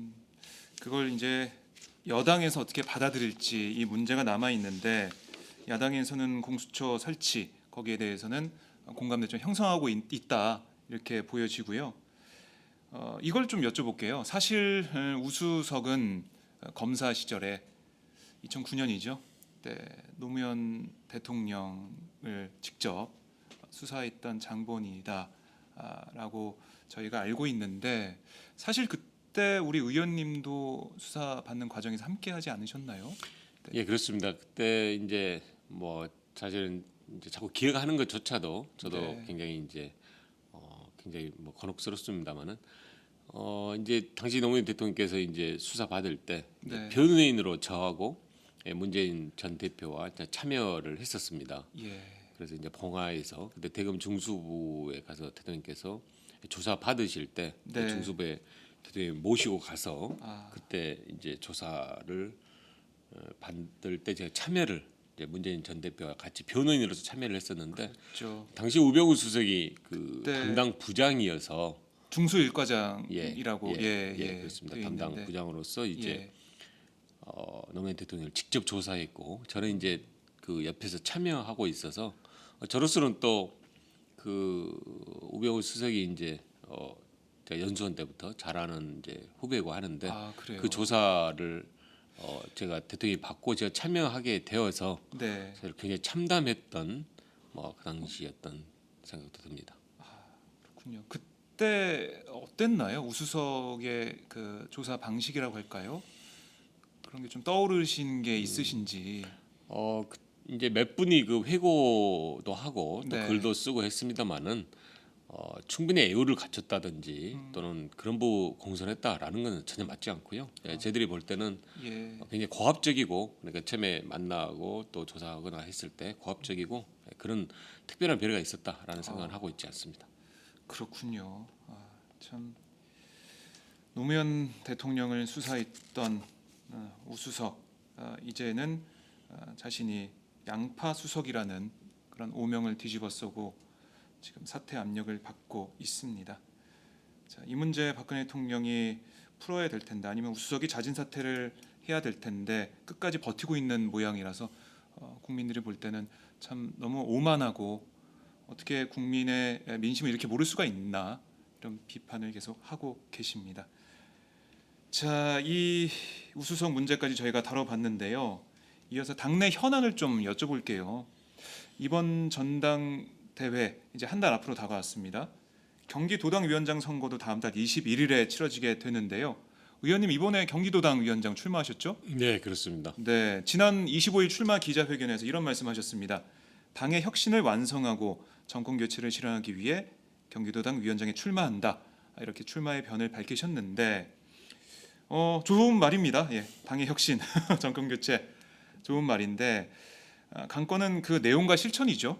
그걸 이제 여당에서 어떻게 받아들일지 이 문제가 남아 있는데 야당에서는 공수처 설치 거기에 대해서는 공감대 좀 형성하고 있다 이렇게 보여지고요. 이걸 좀 여쭤볼게요. 사실 우수석은 검사 시절에 2009년이죠. 네, 노무현 대통령을 직접 수사했던 장본이다라고 저희가 알고 있는데 사실 그때 우리 의원님도 수사 받는 과정에서 함께하지 않으셨나요? 예, 그렇습니다. 그때 이제 뭐 사실은 이제 자꾸 기억하는 것조차도 저도 네. 굉장히 이제 굉장히 뭐 곤혹스럽습니다만은 이제 당시 노무현 대통령께서 이제 수사 받을 때 이제 네. 변호인으로 저하고 문재인 전 대표와 이제 참여를 했었습니다. 예. 그래서 이제 봉화에서 그때 대검 중수부에 가서 대통령께서 조사 받으실 때 네. 중수부에 대통령 모시고 가서 아, 그때 이제 조사를 받을 때 제가 참여를 이제 문재인 전 대표와 같이 변호인으로서 참여를 했었는데 저 당시 우병우 수석이 그 네. 담당 부장이어서 중수 일과장이라고 그렇습니다. 되어 담당 있는데. 부장으로서 이제 예. 노무현 대통령을 직접 조사했고 저는 이제 그 옆에서 참여하고 있어서 저로서는 또 그 우병우 수석이 이제 제가 연수원 때부터 잘 아는 이제 후배고 하는데 아, 그래요. 그 조사를 제가 대통령이 받고 제가 참여하게 되어서 네. 사실 굉장히 참담했던 뭐 그 당시였던 생각도 듭니다. 그렇군요. 그때 어땠나요? 우수석의 그 조사 방식이라고 할까요? 그런 게 좀 떠오르신 게 있으신지. 이제 몇 분이 그 회고도 하고 또 네. 글도 쓰고 했습니다만은 충분히 애우를 갖췄다든지 또는 그런 부 공손했다라는 것은 전혀 맞지 않고요. 저희들이 볼 때는 예. 굉장히 고압적이고 그러니까 처음에 만나고 또 조사하거나 했을 때 고압적이고 그런 특별한 배려가 있었다라는 생각을 하고 있지 않습니다. 그렇군요. 참 노무현 대통령을 수사했던 우수석 이제는 자신이 양파 수석이라는 그런 오명을 뒤집어 쓰고 지금 사퇴 압력을 받고 있습니다. 자, 이 문제 박근혜 대통령이 풀어야 될 텐데 아니면 우수석이 자진 사퇴를 해야 될 텐데 끝까지 버티고 있는 모양이라서 국민들이 볼 때는 참 너무 오만하고 어떻게 국민의 민심을 이렇게 모를 수가 있나 이런 비판을 계속 하고 계십니다. 자, 이 우수석 문제까지 저희가 다뤄봤는데요. 이어서 당내 현안을 좀 여쭤볼게요. 이번 전당대회 이제 한 달 앞으로 다가왔습니다. 경기도당위원장 선거도 다음 달 21일에 치러지게 되는데요. 의원님 이번에 경기도당 위원장 출마하셨죠? 네, 그렇습니다. 네, 지난 25일 출마 기자회견에서 이런 말씀하셨습니다. 당의 혁신을 완성하고 정권 교체를 실현하기 위해 경기도당 위원장에 출마한다. 이렇게 출마의 변을 밝히셨는데 좋은 말입니다. 예, 당의 혁신, 정권 교체 좋은 말인데 관건은 그 내용과 실천이죠.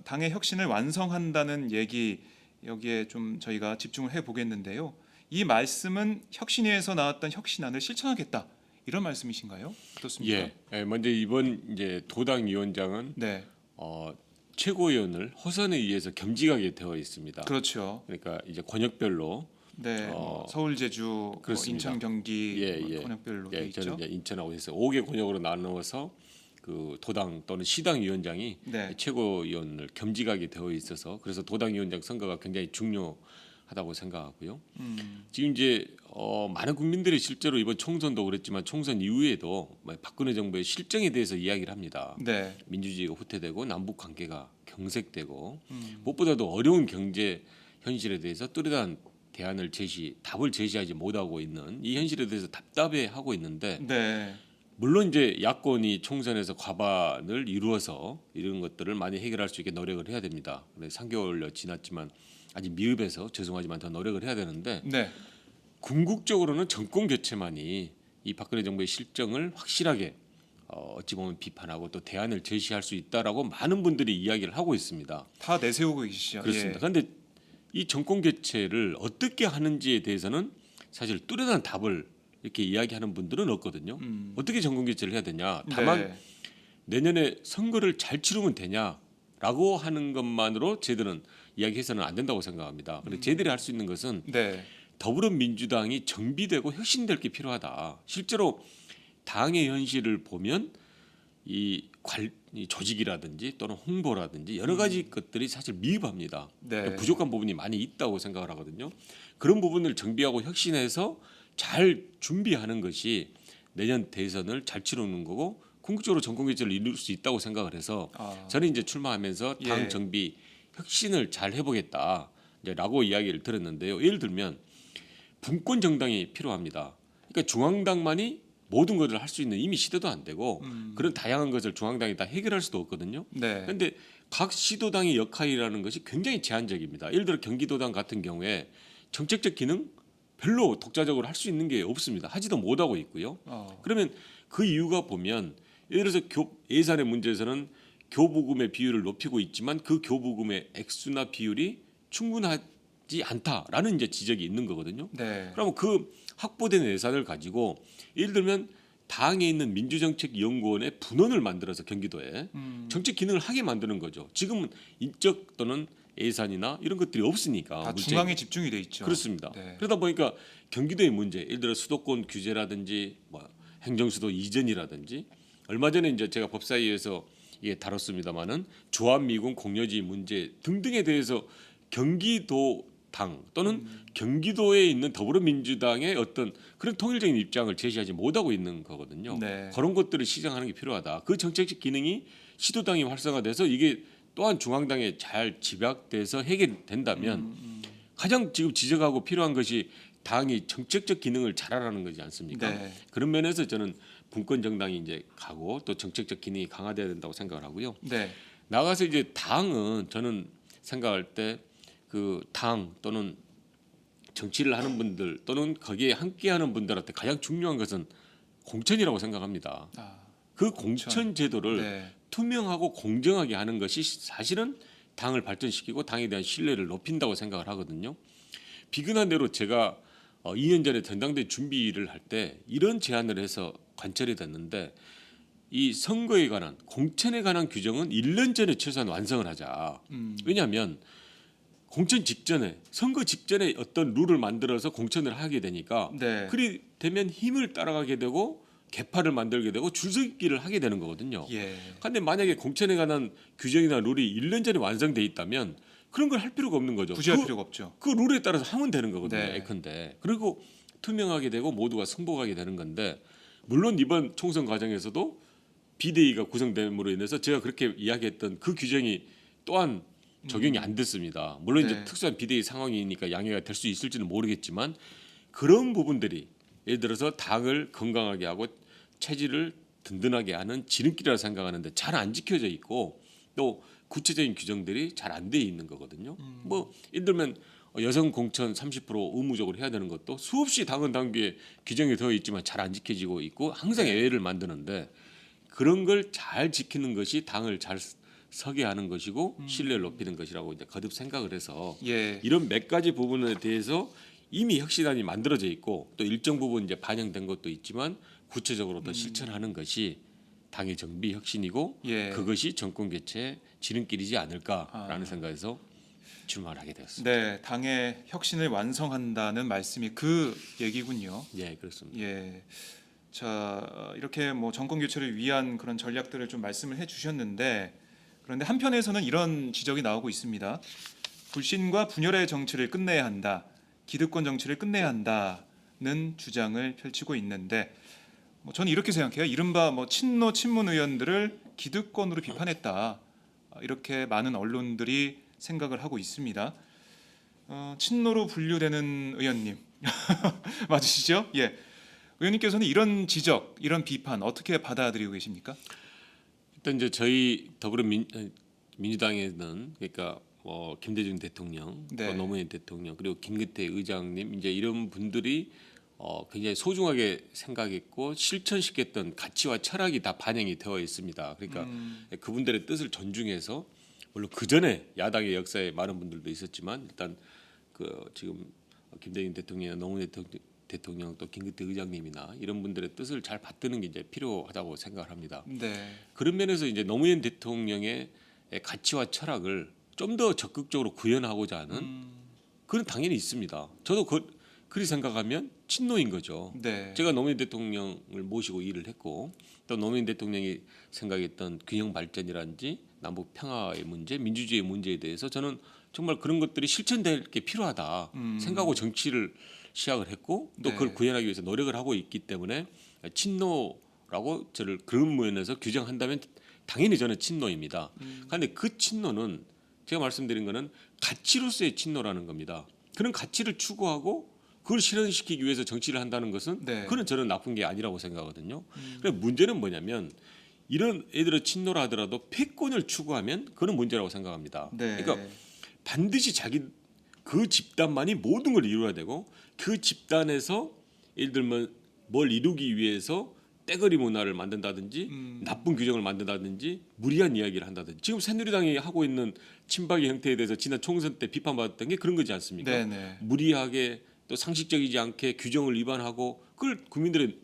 당의 혁신을 완성한다는 얘기 여기에 좀 저희가 집중을 해 보겠는데요. 이 말씀은 혁신위에서 나왔던 혁신안을 실천하겠다 이런 말씀이신가요? 어떻습니까? 먼저 이번 이제 도당 위원장은 네, 최고위원을 호선에 의해서 겸직하게 되어 있습니다. 그렇죠. 그러니까 이제 권역별로 네, 뭐 서울, 제주, 뭐 그렇습니다. 인천, 경기 예, 뭐 예. 권역별로 돼 예, 있죠. 저는 이제 인천하고 해서 5개 권역으로 나누어서 그 도당 또는 시당 위원장이 네, 최고위원을 겸직하게 되어 있어서 그래서 도당 위원장 선거가 굉장히 중요하다고 생각하고요. 지금 이제 많은 국민들이 실제로 이번 총선도 그랬지만 총선 이후에도 박근혜 정부의 실정에 대해서 이야기를 합니다. 네, 민주주의가 후퇴되고 남북 관계가 경색되고 무엇보다도 어려운 경제 현실에 대해서 뚜렷한 답을 제시하지 못하고 있는 이 현실에 대해서 답답해하고 있는데 네, 물론 이제 야권이 총선에서 과반을 이루어서 이런 것들을 많이 해결할 수 있게 노력을 해야 됩니다. 근데 3개월여 지났지만 아직 미흡해서 죄송하지만 더 노력을 해야 되는데 네, 궁극적으로는 정권 교체만이 이 박근혜 정부의 실정을 확실하게 어찌 보면 비판하고 또 대안을 제시할 수 있다라고 많은 분들이 이야기를 하고 있습니다. 다 내세우고 계시죠. 그렇습니다. 예. 그런데 이 정권 교체를 어떻게 하는지에 대해서는 사실 뚜렷한 답을 이렇게 이야기하는 분들은 없거든요. 어떻게 정권 교체를 해야 되냐? 다만 네, 내년에 선거를 잘 치르면 되냐라고 하는 것만으로 저희들은 이야기해서는 안 된다고 생각합니다. 그런데 저희들이 할 수 있는 것은 네, 더불어민주당이 정비되고 혁신될 게 필요하다. 실제로 당의 현실을 보면 이 조직이라든지 또는 홍보라든지 여러 가지 것들이 사실 미흡합니다. 네. 부족한 부분이 많이 있다고 생각을 하거든요. 그런 부분을 정비하고 혁신해서 잘 준비하는 것이 내년 대선을 잘 치르는 거고 궁극적으로 정권 교체를 이룰 수 있다고 생각을 해서 아, 저는 이제 출마하면서 당 예. 정비 혁신을 잘 해보겠다라고 이야기를 들었는데요. 예를 들면 분권 정당이 필요합니다. 그러니까 중앙당만이 모든 것을 할 수 있는 이미 시대도 안 되고 그런 다양한 것을 중앙당이 다 해결할 수도 없거든요. 네, 그런데 각 시도당의 역할이라는 것이 굉장히 제한적입니다. 예를 들어 경기도당 같은 경우에 정책적 기능 별로 독자적으로 할 수 있는 게 없습니다. 하지도 못하고 있고요. 그러면 그 이유가 보면 예를 들어서 예산의 문제에서는 교부금의 비율을 높이고 있지만 그 교부금의 액수나 비율이 충분하지 않다라는 이제 지적이 있는 거거든요. 네, 그러면 그 확보된 예산을 가지고 예를 들면 당에 있는 민주정책연구원의 분원을 만들어서 경기도에 정책 기능을 하게 만드는 거죠. 지금은 인적 또는 예산이나 이런 것들이 없으니까 다 물적인. 중앙에 집중이 돼 있죠. 그렇습니다. 네, 그러다 보니까 경기도의 문제, 예를 들어 수도권 규제라든지 뭐 행정수도 이전이라든지 얼마 전에 이제 제가 법사위에서 다뤘습니다마는 주한미군 공여지 문제 등등에 대해서 경기도 당 또는 경기도에 있는 더불어민주당의 어떤 그런 통일적인 입장을 제시하지 못하고 있는 거거든요. 네. 그런 것들을 시정하는 게 필요하다. 그 정책적 기능이 시도당이 활성화돼서 이게 또한 중앙당에 잘 집약돼서 해결된다면 가장 지금 지적하고 필요한 것이 당이 정책적 기능을 잘하라는 거지 않습니까? 네. 그런 면에서 저는 분권 정당이 이제 가고 또 정책적 기능이 강화돼야 된다고 생각을 하고요. 네, 나가서 이제 당은 저는 생각할 때 그 당 또는 정치를 하는 분들 또는 거기에 함께하는 분들한테 가장 중요한 것은 공천이라고 생각합니다. 아, 그 공천 제도를 네, 투명하고 공정하게 하는 것이 사실은 당을 발전시키고 당에 대한 신뢰를 높인다고 생각을 하거든요. 비근한 대로 제가 2년 전에 전당대 준비를 할 때 이런 제안을 해서 관철이 됐는데 이 선거에 관한 공천에 관한 규정은 1년 전에 최소한 완성을 하자. 왜냐하면 공천 직전에 선거 직전에 어떤 룰을 만들어서 공천을 하게 되니까 네. 그리 되면 힘을 따라가게 되고 개파를 만들게 되고 줄서기를 하게 되는 거거든요. 예, 그런데 만약에 공천에 관한 규정이나 룰이 1년 전에 완성돼 있다면 그런 걸 할 필요가 없는 거죠. 부지할 필요가 없죠. 그 룰에 따라서 하면 되는 거거든요. 네. 예컨대. 그리고 투명하게 되고 모두가 승복하게 되는 건데 물론 이번 총선 과정에서도 비대위가 구성됨으로 인해서 제가 그렇게 이야기했던 그 규정이 또한 적용이 안 됐습니다. 물론 네. 이제 특수한 비대위 상황이니까 양해가 될 수 있을지는 모르겠지만 그런 부분들이 예를 들어서 당을 건강하게 하고 체질을 든든하게 하는 지름길이라 생각하는데 잘 안 지켜져 있고 또 구체적인 규정들이 잘 안 돼 있는 거거든요. 뭐 예를 들면 여성 공천 30% 의무적으로 해야 되는 것도 수없이 당헌 당규에 규정이 되어 있지만 잘 안 지켜지고 있고 항상 예외를 만드는데 그런 걸 잘 지키는 것이 당을 잘 서게 하는 것이고 신뢰를 높이는 것이라고 이제 거듭 생각을 해서 예, 이런 몇 가지 부분에 대해서 이미 혁신안이 만들어져 있고 또 일정 부분 이제 반영된 것도 있지만 구체적으로 더 실천하는 것이 당의 정비 혁신이고 예. 그것이 정권 교체 지름길이지 않을까라는 아. 생각에서 출마를 하게 되었습니다. 네, 당의 혁신을 완성한다는 말씀이 그 얘기군요. 예, 그렇습니다. 예. 자, 이렇게 뭐 정권 교체를 위한 그런 전략들을 좀 말씀을 해주셨는데, 그런데 한편에서는 이런 지적이 나오고 있습니다. 불신과 분열의 정치를 끝내야 한다, 기득권 정치를 끝내야 한다는 주장을 펼치고 있는데, 뭐 저는 이렇게 생각해요. 이른바 뭐 친노 친문 의원들을 기득권으로 비판했다, 이렇게 많은 언론들이 생각을 하고 있습니다. 친노로 분류되는 의원님 맞으시죠? 예. 의원님께서는 이런 지적, 이런 비판 어떻게 받아들이고 계십니까? 일단 이제 저희 민주당에는 그러니까 김대중 대통령, 네. 또 노무현 대통령 그리고 김기태 의장님 이제 이런 분들이 굉장히 소중하게 생각했고 실천시켰던 가치와 철학이 다 반영이 되어 있습니다. 그러니까 그분들의 뜻을 존중해서 물론 그 전에 야당의 역사에 많은 분들도 있었지만 일단 그 지금 김대중 대통령, 노무현 대통령 또 김기태 의장님이나 이런 분들의 뜻을 잘 받드는 게 이제 필요하다고 생각을 합니다. 네. 그런 면에서 이제 노무현 대통령의 가치와 철학을 좀 더 적극적으로 구현하고자 하는 그런 당연히 있습니다. 저도 그리 생각하면 친노인 거죠. 네. 제가 노무현 대통령을 모시고 일을 했고 또 노무현 대통령이 생각했던 균형 발전이라든지 남북 평화의 문제, 민주주의의 문제에 대해서 저는 정말 그런 것들이 실천될 게 필요하다 생각하고 정치를 시작을 했고 또 네. 그걸 구현하기 위해서 노력을 하고 있기 때문에 친노라고 저를 그런 면에서 규정한다면 당연히 저는 친노입니다. 그런데 그 친노는 제가 말씀드린 거는 가치로서의 친노라는 겁니다. 그런 가치를 추구하고 그걸 실현시키기 위해서 정치를 한다는 것은 네. 그건 저는 나쁜 게 아니라고 생각하거든요. 그런데 문제는 뭐냐면 이런 애들을 친노라 하더라도 패권을 추구하면 그건 문제라고 생각합니다. 네. 그러니까 반드시 자기 그 집단만이 모든 걸 이루어야 되고 그 집단에서 예를 들면 뭘 이루기 위해서 떼거리 문화를 만든다든지 나쁜 규정을 만든다든지 무리한 이야기를 한다든지 지금 새누리당이 하고 있는 친박의 형태에 대해서 지난 총선 때 비판받았던 게 그런 거지 않습니까? 네네. 무리하게 또 상식적이지 않게 규정을 위반하고 그걸 국민들의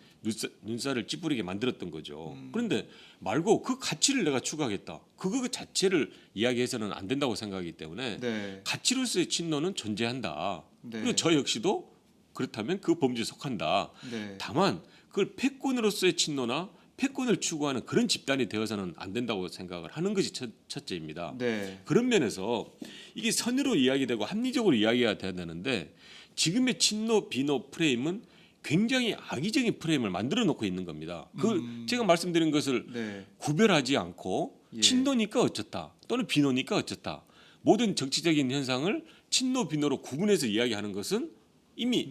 눈살을 찌푸리게 만들었던 거죠. 그런데 말고 그 가치를 내가 추구하겠다. 그거 자체를 이야기해서는 안 된다고 생각하기 때문에 네. 가치로서의 친노는 존재한다. 네. 그리고 저 역시도 그렇다면 그 범죄에 속한다. 네. 다만 그걸 패권으로서의 친노나 패권을 추구하는 그런 집단이 되어서는 안 된다고 생각을 하는 것이 첫째입니다. 네. 그런 면에서 이게 선으로 이야기되고 합리적으로 이야기가 돼야 되는데 지금의 친노 비노 프레임은 굉장히 악의적인 프레임을 만들어 놓고 있는 겁니다. 그 제가 말씀드린 것을 네. 구별하지 않고 예. 친노니까 어쩌다 또는 비노니까 어쩌다 모든 정치적인 현상을 친노 비노로 구분해서 이야기하는 것은 이미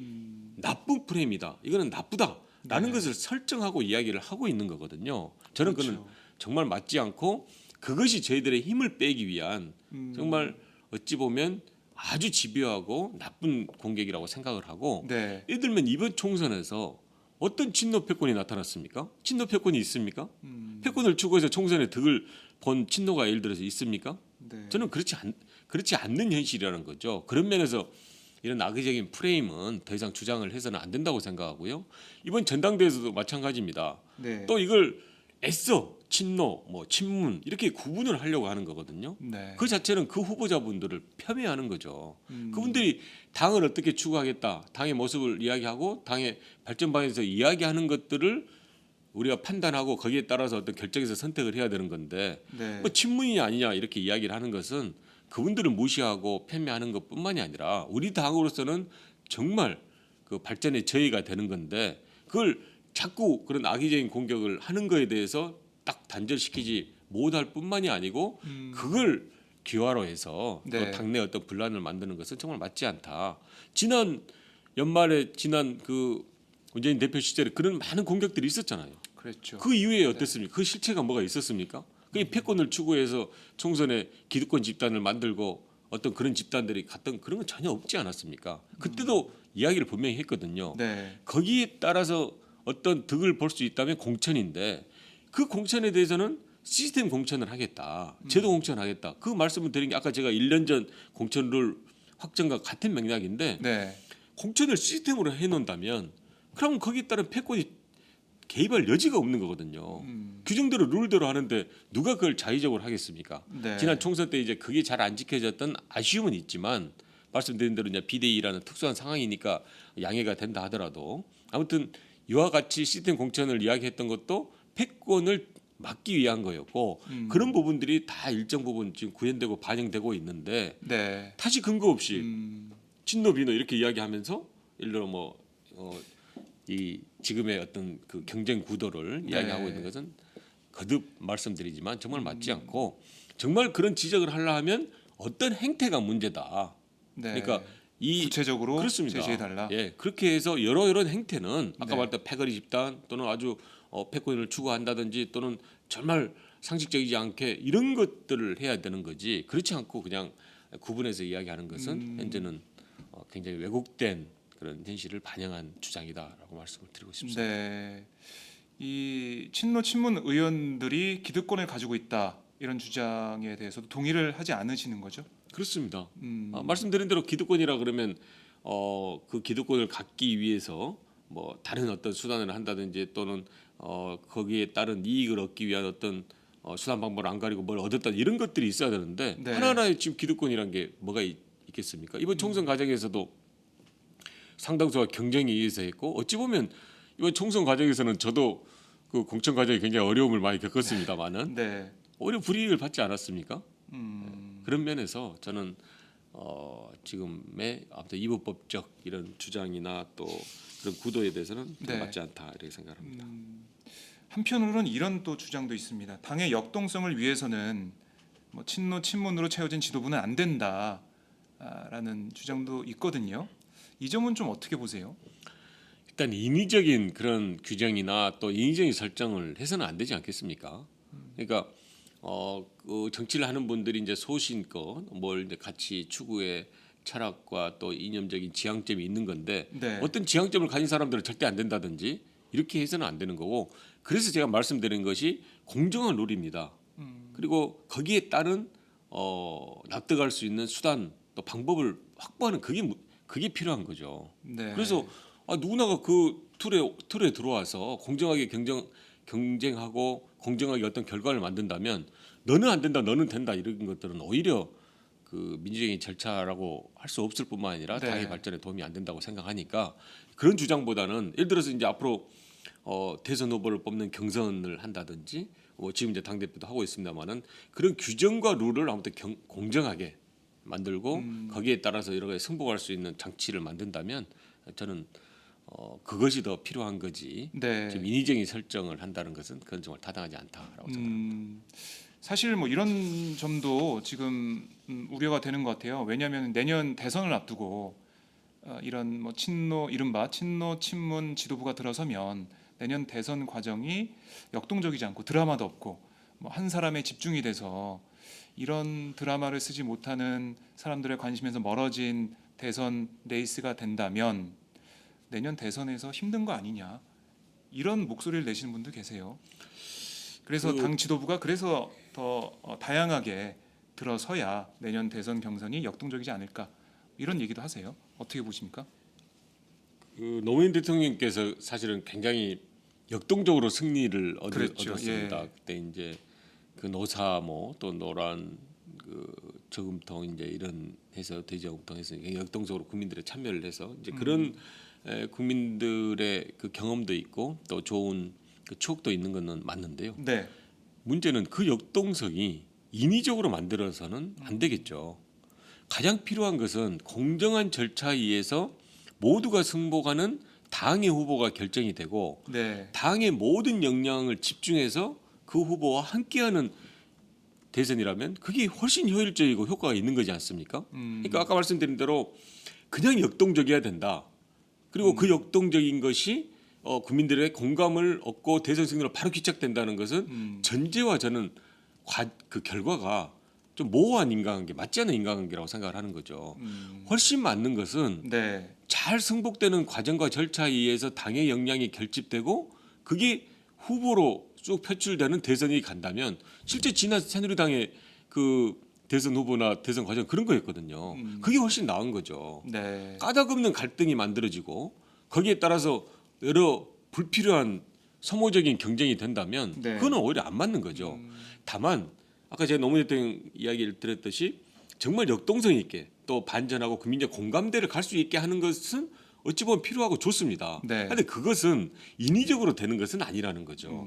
나쁜 프레임이다. 이거는 나쁘다라는 네. 것을 설정하고 이야기를 하고 있는 거거든요. 저는 그는 그렇죠. 정말 맞지 않고 그것이 저희들의 힘을 빼기 위한 정말 어찌 보면 아주 집요하고 나쁜 공격이라고 생각을 하고 네. 예를 들면 이번 총선에서 어떤 친노 패권이 나타났습니까? 친노 패권이 있습니까? 패권을 추구해서 총선에 득을 본 친노가 예를 들어서 있습니까? 네. 저는 그렇지 않는 현실이라는 거죠. 그런 면에서 이런 악의적인 프레임은 더 이상 주장을 해서는 안 된다고 생각하고요. 이번 전당대회에서도 마찬가지입니다. 네. 또 이걸 애써 친노, 뭐 친문 이렇게 구분을 하려고 하는 거거든요. 네. 그 자체는 그 후보자분들을 폄훼하는 거죠. 그분들이 당을 어떻게 추구하겠다, 당의 모습을 이야기하고 당의 발전 방향에서 이야기하는 것들을 우리가 판단하고 거기에 따라서 어떤 결정해서 선택을 해야 되는 건데 네. 뭐 친문이냐 아니냐 이렇게 이야기를 하는 것은 그분들을 무시하고 폄훼하는 것뿐만이 아니라 우리 당으로서는 정말 그 발전의 저해가 되는 건데 그걸 자꾸 그런 악의적인 공격을 하는 거에 대해서 딱 단절시키지 못할 뿐만이 아니고 그걸 기화로 해서 네. 또 당내 어떤 분란을 만드는 것은 정말 맞지 않다. 지난 연말에 지난 그 문재인 대표 시절에 그런 많은 공격들이 있었잖아요. 그랬죠. 그 이후에 어땠습니까? 그 실체가 뭐가 있었습니까? 그 패권을 추구해서 총선에 기득권 집단을 만들고 어떤 그런 집단들이 갔던 그런 건 전혀 없지 않았습니까? 그때도 이야기를 분명히 했거든요. 네. 거기에 따라서 어떤 득을 볼 수 있다면 공천인데 그 공천에 대해서는 시스템 공천을 하겠다. 제도 공천하겠다. 그 말씀을 드린 게 아까 제가 1년 전 공천룰 확정과 같은 맥락인데 네. 공천을 시스템으로 해놓는다면 그럼 거기에 따른 패권이 개입할 여지가 없는 거거든요. 규정대로 룰대로 하는데 누가 그걸 자의적으로 하겠습니까? 네. 지난 총선 때 이제 그게 잘 안 지켜졌던 아쉬움은 있지만 말씀드린 대로 이제 비대위라는 특수한 상황이니까 양해가 된다 하더라도 아무튼 이와 같이 시스템 공천을 이야기했던 것도 패권을 막기 위한 거였고 그런 부분들이 다 일정 부분 지금 구현되고 반영되고 있는데 네. 다시 근거 없이 친노 비노 이렇게 이야기하면서 예를 들어 이 지금의 어떤 그 경쟁 구도를 네. 이야기하고 있는 것은 거듭 말씀드리지만 정말 맞지 않고 정말 그런 지적을 하려 하면 어떤 행태가 문제다. 네. 그러니까 이 구체적으로 그렇습니다. 제시해 달라. 예, 그렇게 해서 여러 행태는 아까 네. 말했던 패거리 집단 또는 아주 패권을 추구한다든지 또는 정말 상식적이지 않게 이런 것들을 해야 되는 거지. 그렇지 않고 그냥 구분해서 이야기하는 것은 현재는 굉장히 왜곡된 그런 현실을 반영한 주장이다라고 말씀을 드리고 싶습니다. 네. 이 친노 친문 의원들이 기득권을 가지고 있다 이런 주장에 대해서도 동의를 하지 않으시는 거죠? 그렇습니다. 말씀드린 대로 기득권이라 그러면 그 기득권을 갖기 위해서 뭐 다른 어떤 수단을 한다든지 또는 거기에 따른 이익을 얻기 위한 어떤 수단 방법을 안 가리고 뭘 얻었다 이런 것들이 있어야 되는데 네. 하나하나의 지금 기득권이란 게 뭐가 있겠습니까? 이번 총선 과정에서도 상당수가 경쟁에 의해서 했고 어찌 보면 이번 총선 과정에서는 저도 그 공천 과정에 굉장히 어려움을 많이 겪었습니다만은 네. 오히려 불이익을 받지 않았습니까? 그런 면에서 저는 지금의 아무튼 이분법적 이런 주장이나 또 그런 구도에 대해서는 네. 맞지 않다 이렇게 생각합니다. 한편으로는 이런 또 주장도 있습니다. 당의 역동성을 위해서는 뭐 친노 친문으로 채워진 지도부는 안 된다라는 주장도 있거든요. 이 점은 좀 어떻게 보세요? 일단 인위적인 그런 규정이나 또 인위적인 설정을 해서는 안 되지 않겠습니까? 그러니까 그 정치를 하는 분들이 이제 소신껏 뭘 이제 같이 추구의 철학과 또 이념적인 지향점이 있는 건데 네. 어떤 지향점을 가진 사람들은 절대 안 된다든지 이렇게 해서는 안 되는 거고 그래서 제가 말씀드린 것이 공정한 룰입니다. 그리고 거기에 따른 납득할 수 있는 수단 또 방법을 확보하는 그게 필요한 거죠. 네. 그래서 누구나가 그 틀에 들어와서 공정하게 경쟁하고 공정하게 어떤 결과를 만든다면 너는 안 된다, 너는 된다 이런 것들은 오히려 그 민주적인 절차라고 할 수 없을 뿐만 아니라 네. 당의 발전에 도움이 안 된다고 생각하니까 그런 주장보다는 예를 들어서 이제 앞으로 대선 후보를 뽑는 경선을 한다든지 뭐 지금 이제 당 대표도 하고 있습니다만은 그런 규정과 룰을 아무튼 공정하게 만들고 거기에 따라서 여러 가지 승복할 수 있는 장치를 만든다면 저는 그것이 더 필요한 거지. 네. 지금 인위적인 설정을 한다는 것은 그건 정말 타당하지 않다라고 생각합니다. 사실 뭐 이런 점도 지금 우려가 되는 것 같아요. 왜냐하면 내년 대선을 앞두고 이런 뭐 이른바 친노 친문 지도부가 들어서면 내년 대선 과정이 역동적이지 않고 드라마도 없고 뭐 한 사람에 집중이 돼서 이런 드라마를 쓰지 못하는 사람들의 관심에서 멀어진 대선 레이스가 된다면 내년 대선에서 힘든 거 아니냐 이런 목소리를 내시는 분도 계세요. 그래서 당 지도부가 그래서 더 다양하게 들어서야 내년 대선 경선이 역동적이지 않을까 이런 얘기도 하세요. 어떻게 보십니까? 그 노무현 대통령께서 사실은 굉장히 역동적으로 승리를 그랬죠. 얻었습니다. 예. 그때 이제 그 노사모 또 노란 그 저금통 이제 이런 해서 대저금통해서 역동적으로 국민들의 참여를 해서 이제 그런 국민들의 그 경험도 있고 또 좋은 그 추억도 있는 것은 맞는데요. 네. 문제는 그 역동성이 인위적으로 만들어서는 안 되겠죠. 가장 필요한 것은 공정한 절차에 의해서 모두가 승복하는 당의 후보가 결정이 되고 네. 당의 모든 역량을 집중해서 그 후보와 함께하는 대선이라면 그게 훨씬 효율적이고 효과가 있는 거지 않습니까? 그러니까 아까 말씀드린 대로 그냥 역동적이어야 된다. 그리고 그 역동적인 것이 국민들의 공감을 얻고 대선 승리로 바로 귀착된다는 것은 전제와 저는 그 결과가 좀 모호한 인간관계, 맞지 않는 인간관계라고 생각을 하는 거죠. 훨씬 맞는 것은 네. 잘 승복되는 과정과 절차에 의해서 당의 역량이 결집되고 그게 후보로 쭉 표출되는 대선이 간다면 실제 지난 새누리당의 그 대선 후보나 대선 과정 그런 거였거든요. 그게 훨씬 나은 거죠. 네. 까닭없는 갈등이 만들어지고 거기에 따라서 여러 불필요한 소모적인 경쟁이 된다면 네. 그거는 오히려 안 맞는 거죠. 다만 아까 제가 노무현 대통령 이야기를 드렸듯이 정말 역동성 있게 또 반전하고 국민적 공감대를 갈 수 있게 하는 것은 어찌 보면 필요하고 좋습니다. 네. 그런데 그것은 인위적으로 되는 것은 아니라는 거죠.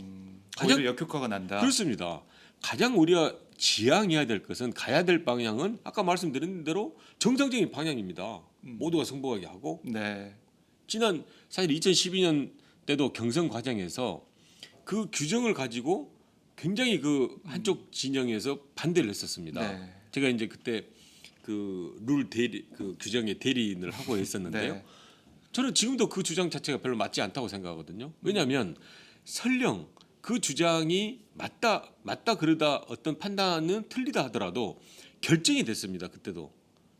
가장 오히려 역효과가 난다. 그렇습니다. 가장 우리가 지향해야 될 것은 가야 될 방향은 아까 말씀드린 대로 정상적인 방향입니다. 모두가 승복하게 하고 네. 지난 사실 2012년 때도 경선 과정에서 그 규정을 가지고 굉장히 그 한쪽 진영에서 반대를 했었습니다. 네. 제가 이제 그때 그 룰 대리 그 규정의 대리인을 하고 있었는데요. 네. 저는 지금도 그 주장 자체가 별로 맞지 않다고 생각하거든요. 왜냐하면 설령 그 주장이 맞다 그러다 어떤 판단은 틀리다 하더라도 결정이 됐습니다. 그때도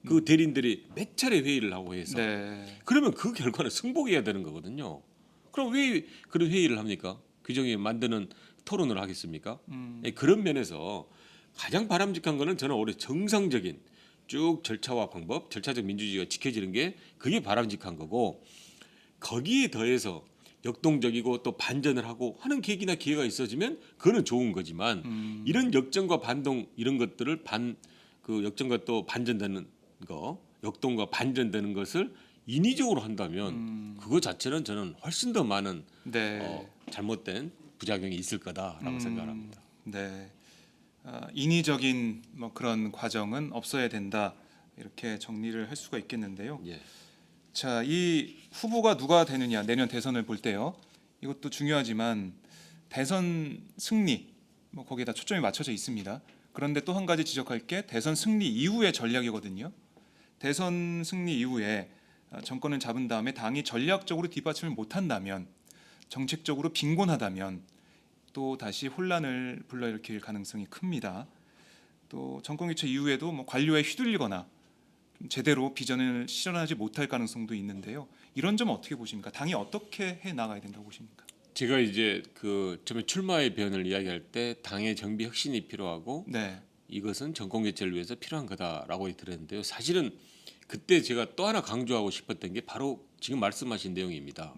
그 대리인들이 몇 차례 회의를 하고 해서 네. 그러면 그 결과는 승복해야 되는 거거든요. 그럼 왜 그런 회의를 합니까? 규정이 만드는 토론을 하겠습니까? 예, 그런 면에서 가장 바람직한 거는 저는 올해 정상적인 쭉 절차와 방법, 절차적 민주주의가 지켜지는 게 그게 바람직한 거고 거기에 더해서 역동적이고 또 반전을 하고 하는 계기나 기회가 있어지면 그거는 좋은 거지만 이런 역전과 반동 이런 것들을 그 역전과 또 반전되는 거, 역동과 반전되는 것을 인위적으로 한다면 그거 자체는 저는 훨씬 더 많은 네. 잘못된 부작용이 있을 거다라고 생각합니다. 네. 인위적인 뭐 그런 과정은 없어야 된다. 이렇게 정리를 할 수가 있겠는데요. 예. 자, 이 후보가 누가 되느냐 내년 대선을 볼 때요. 이것도 중요하지만 대선 승리 뭐 거기에다 초점이 맞춰져 있습니다. 그런데 또 한 가지 지적할 게 대선 승리 이후의 전략이거든요. 대선 승리 이후에 정권을 잡은 다음에 당이 전략적으로 뒷받침을 못한다면 정책적으로 빈곤하다면 또 다시 혼란을 불러일으킬 가능성이 큽니다. 또 정권 교체 이후에도 뭐 관료에 휘둘리거나 좀 제대로 비전을 실현하지 못할 가능성도 있는데요. 이런 점 어떻게 보십니까? 당이 어떻게 해 나가야 된다고 보십니까? 제가 이제 그 처음에 출마의 변을 이야기할 때 당의 정비 혁신이 필요하고 네, 이것은 정권 교체를 위해서 필요한 거다라고 들었는데요. 사실은 그때 제가 또 하나 강조하고 싶었던 게 바로 지금 말씀하신 내용입니다.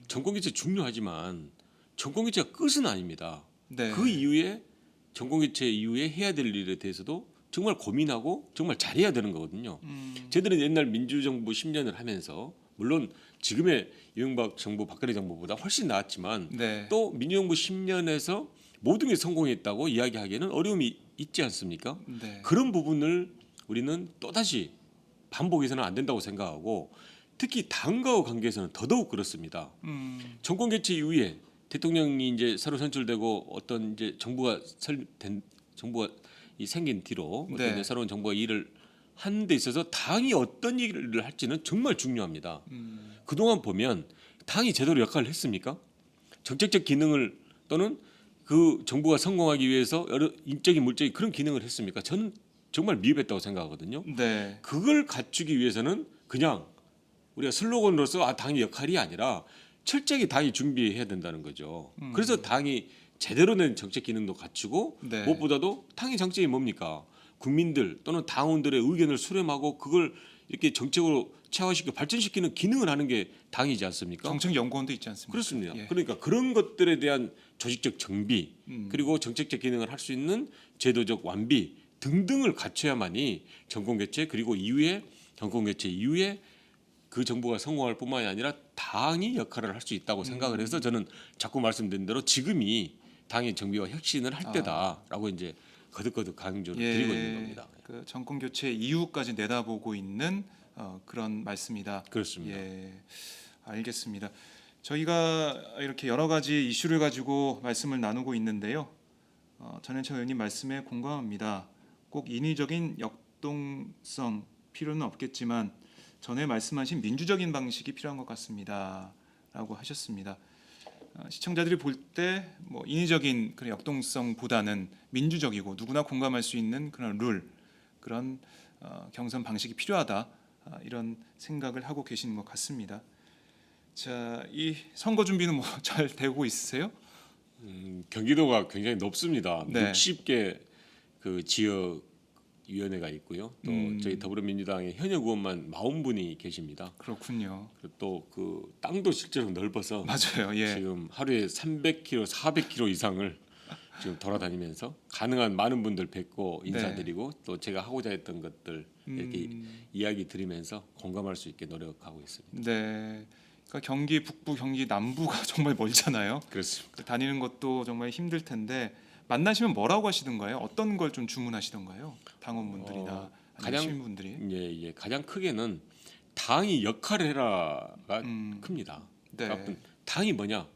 정권 교체 중요하지만 정권 교체가 끝은 아닙니다. 네, 그 이후에 정권 교체 이후에 해야 될 일에 대해서도 정말 고민하고 정말 잘해야 되는 거거든요. 저희들은 옛날 민주정부 10년을 하면서 물론 지금의 이명박 정부, 박근혜 정부보다 훨씬 나았지만 네, 또 민주정부 10년에서 모든 게 성공했다고 이야기하기에는 어려움이 있지 않습니까? 네, 그런 부분을 우리는 또다시 반복해서는 안 된다고 생각하고 특히 당과의 관계에서는 더더욱 그렇습니다. 정권 개최 이후에 대통령이 이제 새로 선출되고 어떤 이제 정부가 생긴 뒤로 어떤 네. 이제 새로운 정부가 일을 하는 데 있어서 당이 어떤 일을 할지는 정말 중요합니다. 그동안 보면 당이 제대로 역할을 했습니까? 정책적 기능을 또는 그 정부가 성공하기 위해서 여러 인적인 물적인 그런 기능을 했습니까? 저는 정말 미흡했다고 생각하거든요. 네, 그걸 갖추기 위해서는 그냥 우리가 슬로건으로서 당의 역할이 아니라 철저하게 당이 준비해야 된다는 거죠. 그래서 당이 제대로 된 정책 기능도 갖추고 네. 무엇보다도 당의 장점이 뭡니까? 국민들 또는 당원들의 의견을 수렴하고 그걸 이렇게 정책으로 체화시키고 발전시키는 기능을 하는 게 당이지 않습니까? 정책연구원도 있지 않습니까? 그렇습니다. 예. 그러니까 그런 것들에 대한 조직적 정비 그리고 정책적 기능을 할 수 있는 제도적 완비 등등을 갖춰야만이 정권 교체 그리고 이후에 정권 교체 이후에 그 정부가 성공할 뿐만이 아니라 당이 역할을 할 수 있다고 생각을 해서 저는 자꾸 말씀드린 대로 지금이 당의 정비와 혁신을 할 때다라고 이제 거듭거듭 강조를 드리고 있는 겁니다. 그 정권 교체 이후까지 내다보고 있는 그런 말씀이다. 그렇습니다. 예, 알겠습니다. 저희가 이렇게 여러 가지 이슈를 가지고 말씀을 나누고 있는데요. 전해철 의원님 말씀에 공감합니다. 꼭 인위적인 역동성 필요는 없겠지만 전에 말씀하신 민주적인 방식이 필요한 것 같습니다.라고 하셨습니다. 시청자들이 볼 때 뭐 인위적인 그런 역동성보다는 민주적이고 누구나 공감할 수 있는 그런 룰, 그런 경선 방식이 필요하다 이런 생각을 하고 계시는 것 같습니다. 자, 이 선거 준비는 뭐 잘 되고 있으세요? 경기도가 굉장히 높습니다. 네. 60개 그 지역 위원회가 있고요. 또 음. 저희 더불어민주당의 현역 의원만 40분이 계십니다. 그렇군요. 그리고 또 그 땅도 실제로 넓어서 맞아요. 예. 지금 하루에 300km, 400km 이상을 지금 돌아다니면서 가능한 많은 분들 뵙고 인사드리고 또 제가 하고자 했던 것들 이렇게 이야기 드리면서 공감할 수 있게 노력하고 있습니다. 네. 그러니까 경기 북부, 경기 남부가 정말 멀잖아요. 그렇습니다. 다니는 것도 정말 힘들 텐데 만나시면 뭐라고 하시던가요? 어떤 걸 좀 주문하시던가요? 당원분들이나 아니면 시민분들이? 예, 가장 크게는 당이 역할을 해라가 큽니다. 네. 그러니까 당이 뭐냐?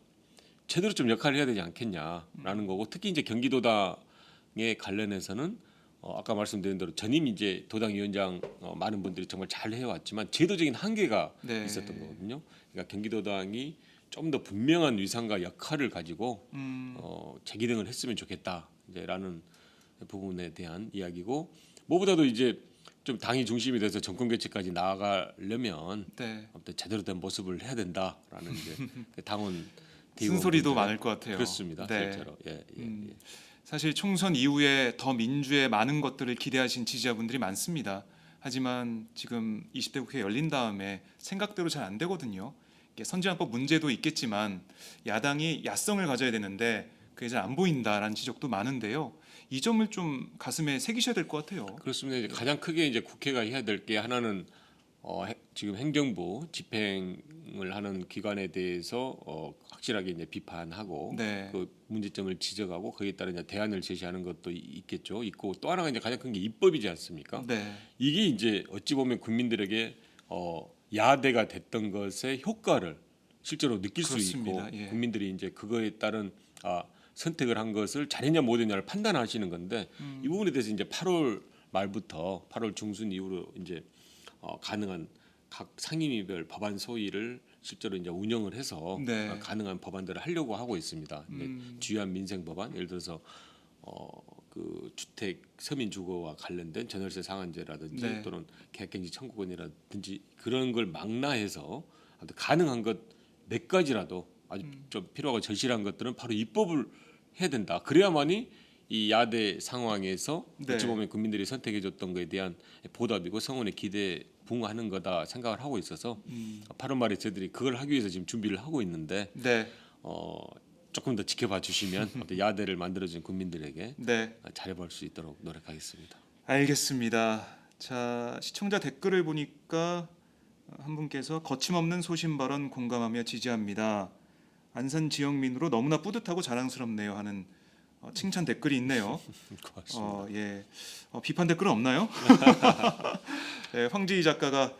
제대로 좀 역할을 해야 되지 않겠냐라는 거고 특히 이제 경기도당에 관련해서는 아까 말씀드린 대로 전임 이제 도당위원장 많은 분들이 정말 잘 해왔지만 제도적인 한계가 네. 있었던 거거든요. 그러니까 경기도당이 좀 더 분명한 위상과 역할을 가지고 재기능을 했으면 좋겠다 이제라는 부분에 대한 이야기고 무엇보다도 이제 좀 당이 중심이 돼서 정권 개최까지 나아가려면 네. 아무튼 제대로 된 모습을 해야 된다라는 이제 그 당원 쓴소리도 대의원분들의- 많을 것 같아요. 그렇습니다. 네. 실제로 예. 사실 총선 이후에 더 민주에 많은 것들을 기대하신 지지자분들이 많습니다. 하지만 지금 20대 국회 열린 다음에 생각대로 잘 안 되거든요. 이게 선진화법 문제도 있겠지만 야당이 야성을 가져야 되는데 그게 잘 안 보인다라는 지적도 많은데요. 이 점을 좀 가슴에 새기셔야 될 것 같아요. 그렇습니다. 이제 가장 크게 이제 국회가 해야 될 게 하나는 지금 행정부 집행을 하는 기관에 대해서 확실하게 이제 비판하고 네. 그 문제점을 지적하고 거기에 따른 이제 대안을 제시하는 것도 있겠죠. 있고 또 하나가 이제 가장 큰 게 입법이지 않습니까? 네. 이게 이제 어찌 보면 국민들에게 야대가 됐던 것의 효과를 실제로 느낄 수 그렇습니다. 있고 예. 국민들이 이제 그거에 따른 선택을 한 것을 잘했냐 못했냐를 판단하시는 건데 이 부분에 대해서 이제 8월 말부터 8월 중순 이후로 이제 가능한 각 상임위별 법안 소위를 실제로 이제 운영을 해서 네. 가능한 법안들을 하려고 하고 있습니다. 이제 주요한 민생 법안 예를 들어서 그 주택 서민 주거와 관련된 전월세 상한제라든지 네. 또는 계획갱지 청구권이라든지 그런 걸 망라해서 아무튼 가능한 것 몇 가지라도 아주 좀 필요하고 절실한 것들은 바로 입법을 해야 된다. 그래야만이 이 야대 상황에서 네. 어찌 보면 국민들이 선택해줬던 것에 대한 보답이고 성원의 기대에 부응하는 거다 생각을 하고 있어서 8월 말에 저희들이 그걸 하기 위해서 지금 준비를 하고 있는데 네. 조금 더 지켜봐 주시면 어떤 야대를 만들어준 국민들에게 네. 잘해볼 수 있도록 노력하겠습니다. 알겠습니다. 자, 시청자 댓글을 보니까 한 분께서 거침없는 소신 발언 공감하며 지지합니다. 안산 지역민으로 너무나 뿌듯하고 자랑스럽네요 하는 칭찬 댓글이 있네요. 고맙습니다. 예. 비판 댓글은 없나요? 네, 황지희 작가가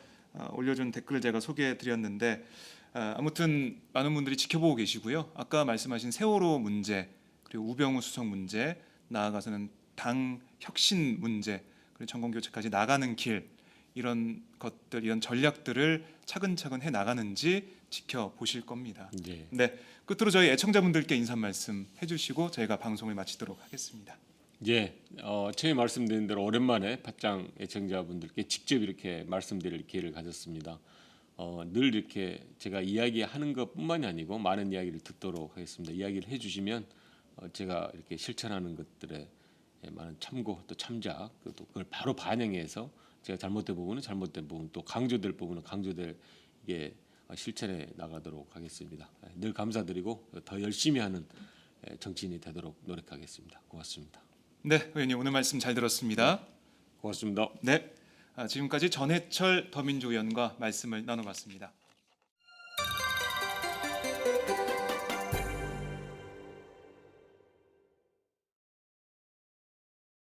올려준 댓글을 제가 소개해드렸는데 아무튼 많은 분들이 지켜보고 계시고요. 아까 말씀하신 세월호 문제 그리고 우병우 수석 문제 나아가서는 당 혁신 문제 그리고 정권 교체까지 나가는 길 이런 것들 이런 전략들을 차근차근 해 나가는지 지켜보실 겁니다. 예. 네, 끝으로 저희 애청자분들께 인사 말씀 해주시고 저희가 방송을 마치도록 하겠습니다. 예, 처음에 말씀드린 대로 오랜만에 팟짱 애청자분들께 직접 이렇게 말씀드릴 기회를 가졌습니다. 늘 이렇게 제가 이야기하는 것뿐만이 아니고 많은 이야기를 듣도록 하겠습니다. 이야기를 해주시면 제가 이렇게 실천하는 것들에 많은 참고 또 참작 또 그걸 바로 반영해서 제가 잘못된 부분은 잘못된 부분 또 강조될 부분은 강조될 이게 실천해 나가도록 하겠습니다. 늘 감사드리고 더 열심히 하는 정치인이 되도록 노력하겠습니다. 고맙습니다. 네, 의원님 오늘 말씀 잘 들었습니다. 고맙습니다. 네, 지금까지 전해철 더민주 의원과 말씀을 나눠봤습니다.